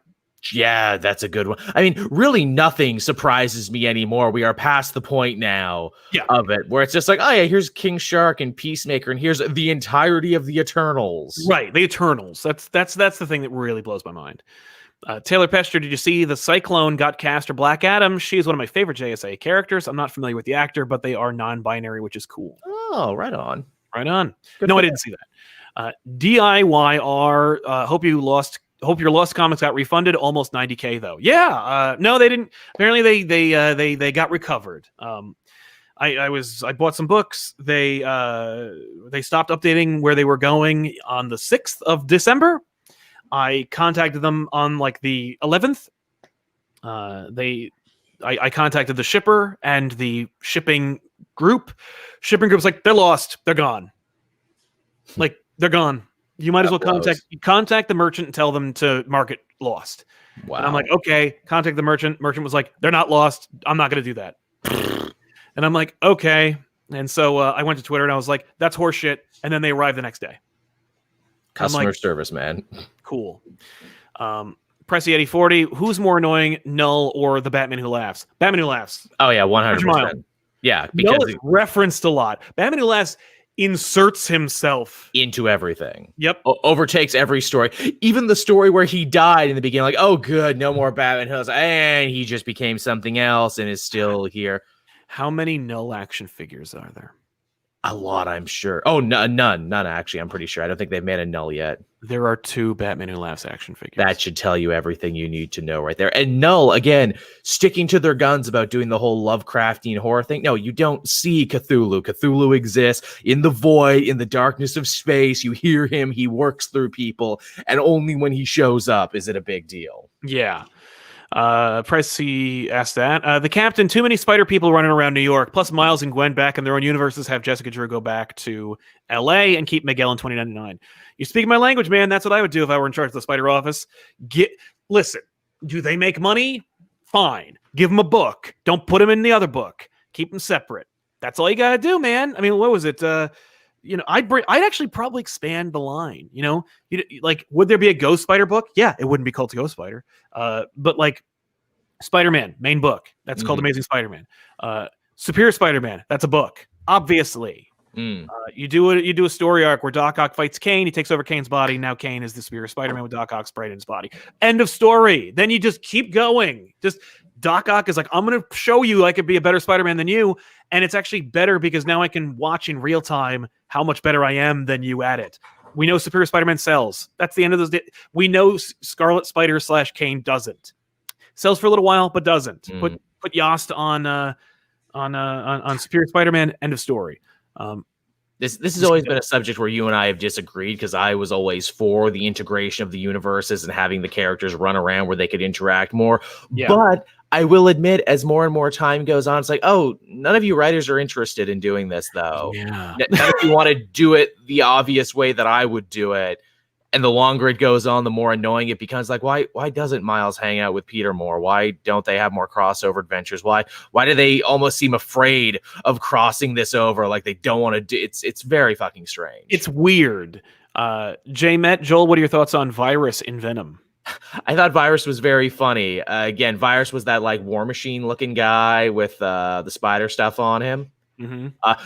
Yeah, that's a good one. I mean, really nothing surprises me anymore. We are past the point now of it where it's just like, oh yeah, here's King Shark and Peacemaker, and here's the entirety of the Eternals. Right, the Eternals. That's the thing that really blows my mind. Taylor Pester, did you see the Cyclone got cast for Black Adam? She is one of my favorite JSA characters. I'm not familiar with the actor, but they are non-binary, which is cool. Oh, right on. Right on. No, I didn't see that. DIYR, hope your Lost Comics got refunded. Almost $90K though. Yeah. No, they didn't. Apparently they got recovered. I bought some books. They stopped updating where they were going on the 6th of December. I contacted them on like the 11th. I contacted the shipper and the shipping group. Shipping group's like, they're lost. They're gone. Like, they're gone. You might as well contact the merchant and tell them to mark it lost. Wow. And I'm like, okay, contact the merchant. Merchant was like, they're not lost. I'm not going to do that. And I'm like, okay. And so I went to Twitter and I was like, that's horseshit. And then they arrived the next day. Customer service, man. Cool. Pressy Eddie 40. Who's more annoying, Null or the Batman Who Laughs? Batman Who Laughs. Oh yeah, 100%. Yeah, because Null is referenced a lot. Batman Who Laughs inserts himself into everything. Yep. Overtakes every story. Even the story where he died in the beginning, like, oh good, no more Batman Hills, and he just became something else and is still here. How many Null action figures are there? A lot, I'm sure. Oh, none actually. I'm pretty sure. I don't think they've made a Null yet. There are 2 Batman Who Laughs action figures. That should tell you everything you need to know right there. And Null, again, sticking to their guns about doing the whole Lovecraftian horror thing. No, you don't see Cthulhu. Cthulhu exists in the void, in the darkness of space. You hear him. He works through people. And only when he shows up is it a big deal. Yeah. Pricey asked that. The Captain, too many spider people running around New York, plus Miles and Gwen back in their own universes, have Jessica Drew go back to LA and keep Miguel in 2099. You speak my language, man. That's what I would do if I were in charge of the Spider Office. Listen, do they make money? Fine. Give them a book. Don't put them in the other book. Keep them separate. That's all you got to do, man. I mean, what was it? I'd actually probably expand the line. Like, would there be a Ghost Spider book? Yeah, it wouldn't be called Ghost Spider. But like Spider-Man, main book. That's called Amazing Spider-Man. Superior Spider-Man. That's a book. Obviously. You do a story arc where Doc Ock fights Kane. He takes over Kane's body. Now Kane is the Superior Spider-Man with Doc Ock sprayed in his body. End of story. Then you just keep going. Just Doc Ock is like, I'm going to show you I could be a better Spider-Man than you. And it's actually better because now I can watch in real time how much better I am than you at it. We know Superior Spider-Man sells. That's the end of those days. We know Scarlet Spider / Kane doesn't. Sells for a little while, but doesn't. Put Yost on Superior Spider-Man. End of story. This has always been a subject where you and I have disagreed because I was always for the integration of the universes and having the characters run around where they could interact more. Yeah. But I will admit, as more and more time goes on, it's like, oh, none of you writers are interested in doing this, though. Yeah. None of you want to do it the obvious way that I would do it. And the longer it goes on, the more annoying it becomes. Like, why doesn't Miles hang out with Peter more? Why don't they have more crossover adventures? Why do they almost seem afraid of crossing this over? Like they don't want to do it's very fucking strange. It's weird. J Met, Joel, what are your thoughts on Virus in Venom? I thought Virus was very funny. Again, Virus was that like War Machine looking guy with the spider stuff on him.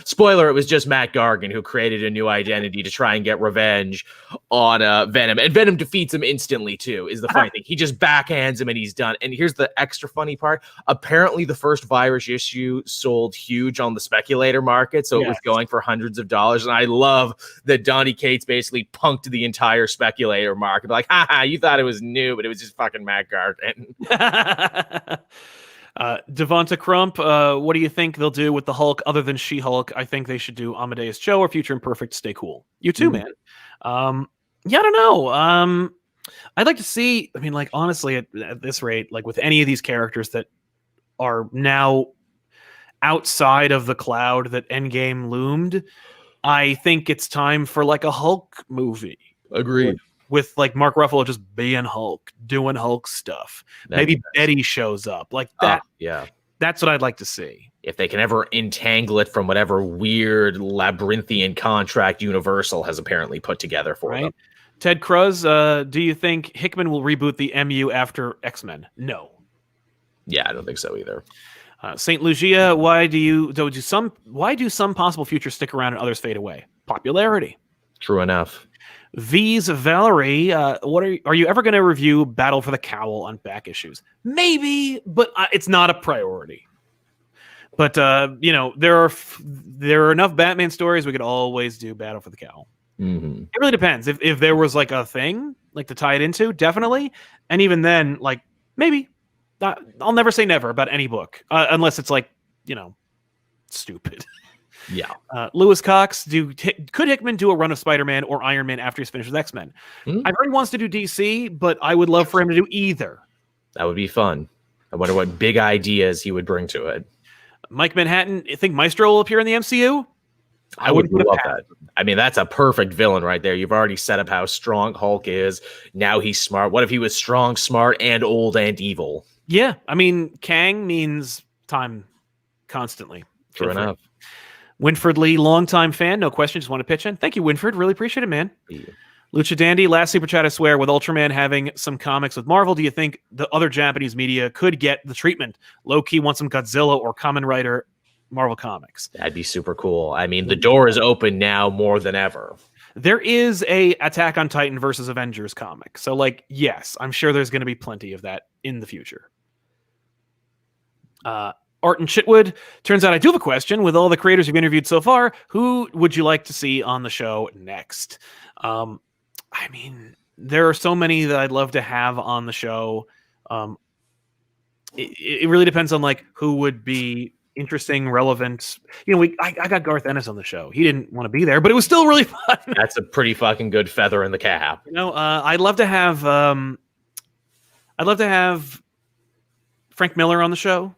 Spoiler, it was just Matt Gargan who created a new identity to try and get revenge on Venom. And Venom defeats him instantly, too, is the funny thing. He just backhands him and he's done. And here's the extra funny part. Apparently, the first Virus issue sold huge on the speculator market, so it was going for hundreds of dollars. And I love that Donny Cates basically punked the entire speculator market. Like, haha, you thought it was new, but it was just fucking Matt Gargan. Devonta Crump, what do you think they'll do with the Hulk other than She-Hulk? I think they should do Amadeus Cho or Future Imperfect. Stay cool. You too, man. Yeah, I don't know. I'd like to see, I mean, like, honestly, at this rate, like with any of these characters that are now outside of the cloud that Endgame loomed, I think it's time for like a Hulk movie. Agreed. With like Mark Ruffalo just being Hulk, doing Hulk stuff. Maybe Betty shows up like that. Yeah. That's what I'd like to see. If they can ever entangle it from whatever weird labyrinthian contract Universal has apparently put together for them. Ted Cruz, do you think Hickman will reboot the MU after X-Men? No. Yeah, I don't think so either. Saint Lucia, why do some possible futures stick around and others fade away? Popularity. True enough. V's Valerie, are you ever going to review Battle for the Cowl on back issues? Maybe, but it's not a priority. But there are enough Batman stories we could always do Battle for the Cowl. Mm-hmm. It really depends. If there was like a thing like to tie it into, definitely. And even then, like maybe. I'll never say never about any book unless it's like stupid. Yeah. Lewis Cox, could Hickman do a run of Spider-Man or Iron Man after he's finished with X-Men? I've heard he wants to do DC, but I would love for him to do either. That would be fun. I wonder what big ideas he would bring to it. Mike Manhattan, you think Maestro will appear in the MCU? I would love that. I mean, that's a perfect villain right there. You've already set up how strong Hulk is. Now he's smart. What if he was strong, smart, and old and evil? Yeah, I mean, Kang means time constantly. True enough. Winford Lee, longtime fan, no question, just want to pitch in. Thank you, Winford. Really appreciate it, man. Yeah. Lucha Dandy, last super chat, I swear, with Ultraman having some comics with Marvel, do you think the other Japanese media could get the treatment? Low-key want some Godzilla or Kamen Rider Marvel comics. That'd be super cool. I mean, the door is open now more than ever. There is a Attack on Titan versus Avengers comic. So, yes, I'm sure there's going to be plenty of that in the future. Art and Chitwood, turns out I do have a question. With all the creators you've interviewed so far, who would you like to see on the show next? I mean, there are so many that I'd love to have on the show. It really depends on who would be interesting, relevant. I got Garth Ennis on the show. He didn't want to be there, but it was still really fun. That's a pretty fucking good feather in the cap. I'd love to have Frank Miller on the show.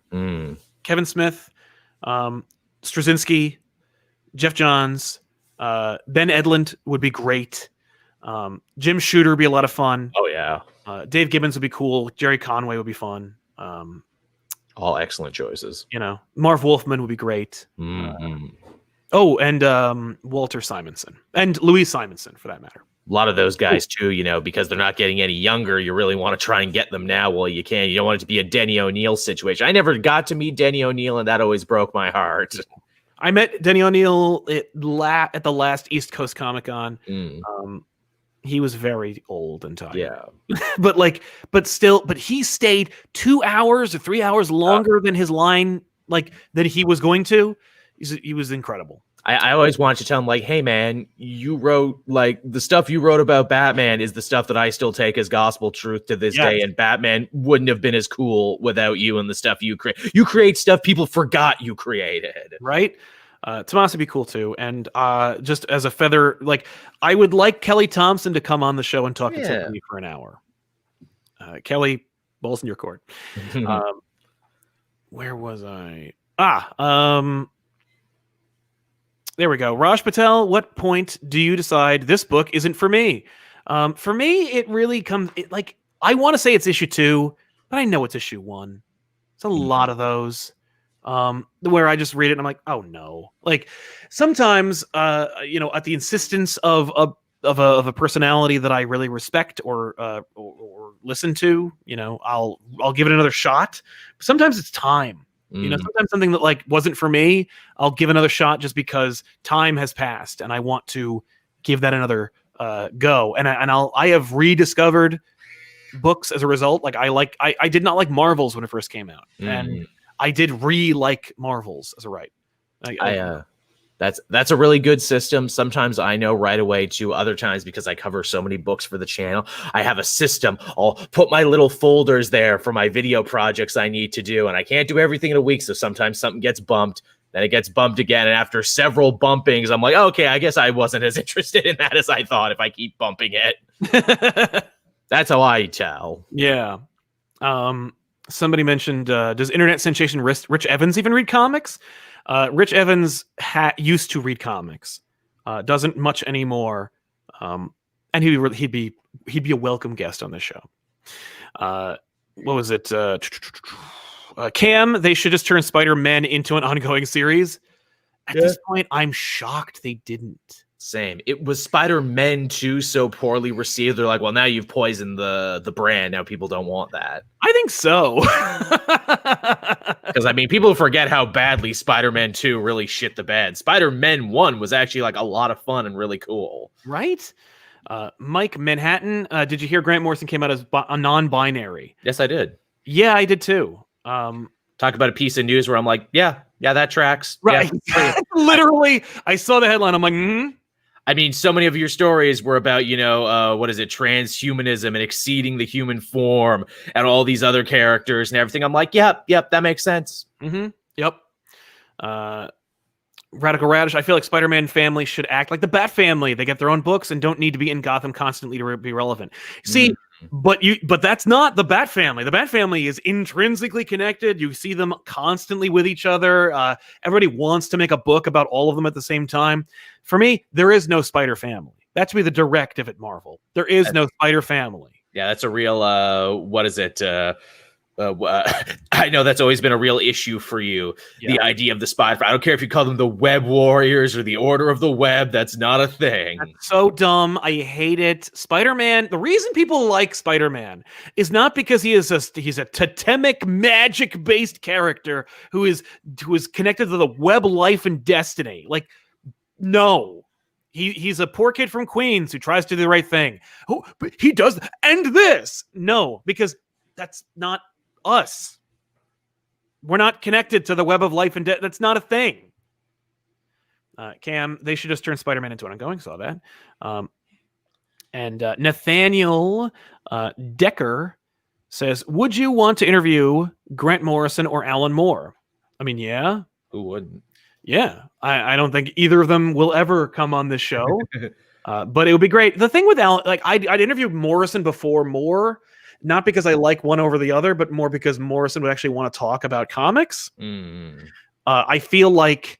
Kevin Smith, Straczynski, Jeff Johns, Ben Edlund would be great. Jim Shooter would be a lot of fun. Oh yeah. Dave Gibbons would be cool. Jerry Conway would be fun. All excellent choices. Marv Wolfman would be great. Mm-hmm. And Walter Simonson and Louise Simonson, for that matter. A lot of those guys too, because they're not getting any younger. You really want to try and get them now while you can. You don't want it to be a Denny O'Neil situation. I never got to meet Denny O'Neil, and that always broke my heart. I met Denny O'Neil at the last East Coast Comic Con. He was very old and tired. Yeah. but he stayed 2 hours or 3 hours longer than his line, that he was going to. He was incredible. I always wanted to tell him, hey man, you wrote the stuff you wrote about Batman is the stuff that I still take as gospel truth to this day. And Batman wouldn't have been as cool without you and the stuff you create. You create stuff people forgot you created. Right. Tomas would be cool too. And just as a feather, I would like Kelly Thompson to come on the show and talk to me for an hour. Kelly, balls in your court. Where was I? There we go. Raj Patel, what point do you decide this book isn't for me? For me, it really comes... I want to say it's issue 2, but I know it's issue 1. It's a lot of those. Where I just read it and I'm like, oh no. Sometimes, at the insistence of a personality that I really respect or listen to, I'll give it another shot. Sometimes it's time. Sometimes something that wasn't for me, I'll give another shot just because time has passed and I want to give that another go. And I have rediscovered books as a result. I did not like Marvels when it first came out, and I did like Marvels as a right. That's a really good system. Sometimes I know right away too. Other times, because I cover so many books for the channel, I have a system. I'll put my little folders there for my video projects I need to do, and I can't do everything in a week. So sometimes something gets bumped, then it gets bumped again, and after several bumpings, I'm like, okay, I guess I wasn't as interested in that as I thought. If I keep bumping it, that's how I tell. Yeah. Somebody mentioned, does internet sensation Rich Evans even read comics? Rich Evans used to read comics, doesn't much anymore, and he'd be a welcome guest on this show. What was it? Cam, they should just turn Spider-Man into an ongoing series. At this point, I'm shocked they didn't. Same. It was Spider-Man 2 so poorly received. They're like, well, now you've poisoned the brand. Now people don't want that. I think so. Because, I mean, people forget how badly Spider-Man 2 really shit the bed. Spider-Man 1 was actually like a lot of fun and really cool. Right? Mike Manhattan, did you hear Grant Morrison came out as a non-binary? Yes, I did. Yeah, I did too. Talk about a piece of news where I'm like, yeah, that tracks. Right. Yeah, literally, I saw the headline. I'm like, I mean, so many of your stories were about, what is it, transhumanism and exceeding the human form and all these other characters and everything. I'm like, yep, that makes sense. Yep. Radical Radish, I feel like Spider-Man family should act like the Bat family. They get their own books and don't need to be in Gotham constantly to be relevant. See, but that's not the Bat family. The Bat family is intrinsically connected. You see them constantly with each other. Everybody wants to make a book about all of them at the same time. For me, there is no Spider family. That should be the directive at Marvel. There is no Spider family. Yeah, that's a real, what is it? I know that's always been a real issue for you. Yeah. The idea of the Spider. I don't care if you call them the Web Warriors or the Order of the Web. That's not a thing. That's so dumb. I hate it. Spider-Man. The reason people like Spider-Man is not because he's a totemic magic-based character who is connected to the web life and destiny. Like, no. He's a poor kid from Queens who tries to do the right thing. Oh, but he does. And this. No, because that's not us. We're not connected to the web of life and death. That's not a thing. Cam, they should just turn Spider-Man into an ongoing. Saw that. And Nathaniel Decker says, would you want to interview Grant Morrison or Alan Moore? I mean, yeah. Who wouldn't? Yeah. I don't think either of them will ever come on this show. But it would be great. The thing with Alan, like I'd interviewed Morrison before Moore, not because I like one over the other, but more because Morrison would actually want to talk about comics. I feel like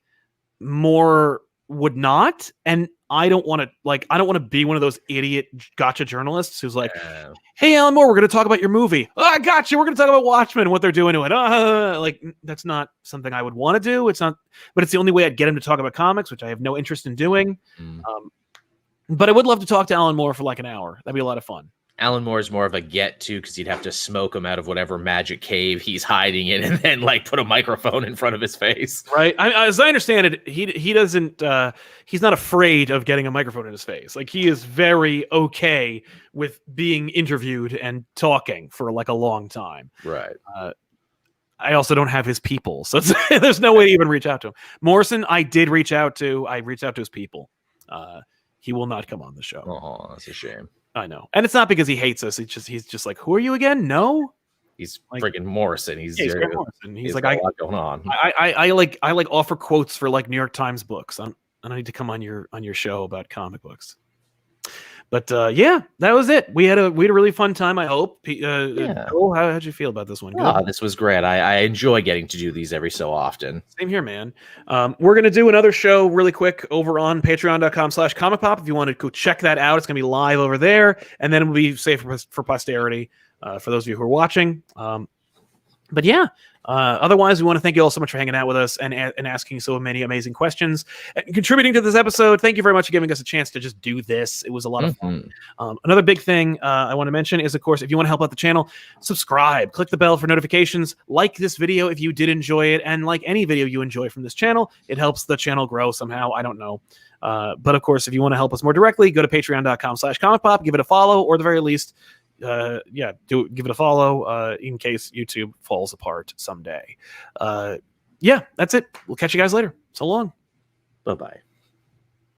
Moore would not, and I don't want to be one of those idiot gotcha journalists who's like, hey, Alan Moore, we're going to talk about your movie. Oh, I got you. We're going to talk about Watchmen and what they're doing to it. Like, that's not something I would want to do. It's not, but it's the only way I'd get him to talk about comics, which I have no interest in doing. But I would love to talk to Alan Moore for like an hour. That'd be a lot of fun. Alan Moore is more of a get to because you'd have to smoke him out of whatever magic cave he's hiding in and then like put a microphone in front of his face. Right. As I understand it, he doesn't, he's not afraid of getting a microphone in his face. Like he is very okay with being interviewed and talking for like a long time. Right. I also don't have his people. So there's no way to even reach out to him. Morrison, I reached out to his people. He will not come on the show. Oh, that's a shame. I know. And it's not because he hates us. He's just like, who are you again? No. He's like, freaking Morrison. He's Morrison. He's like, got a lot going on. I like offer quotes for like New York Times books. I don't need to come on your show about comic books. But yeah, that was it. We had a really fun time. I hope. Joel, how'd you feel about this one? This was great. I enjoy getting to do these every so often. Same here, man. We're gonna do another show really quick over on Patreon.com/ComicPOP. If you want to go check that out, it's gonna be live over there, and then it'll be safe for posterity for those of you who are watching. But yeah. Otherwise, we want to thank you all so much for hanging out with us and asking so many amazing questions and contributing to this episode. Thank you very much for giving us a chance to just do this. It was a lot of fun. Another big thing I want to mention is, of course, if you want to help out the channel, subscribe, click the bell for notifications, like this video if you did enjoy it, and like any video you enjoy from this channel. It helps the channel grow somehow. I don't know. But of course, if you want to help us more directly, go to patreon.com/ComicPOP, give it a follow, or at the very least, give it a follow in case YouTube falls apart someday. That's it. We'll catch you guys later. So long. Bye-bye.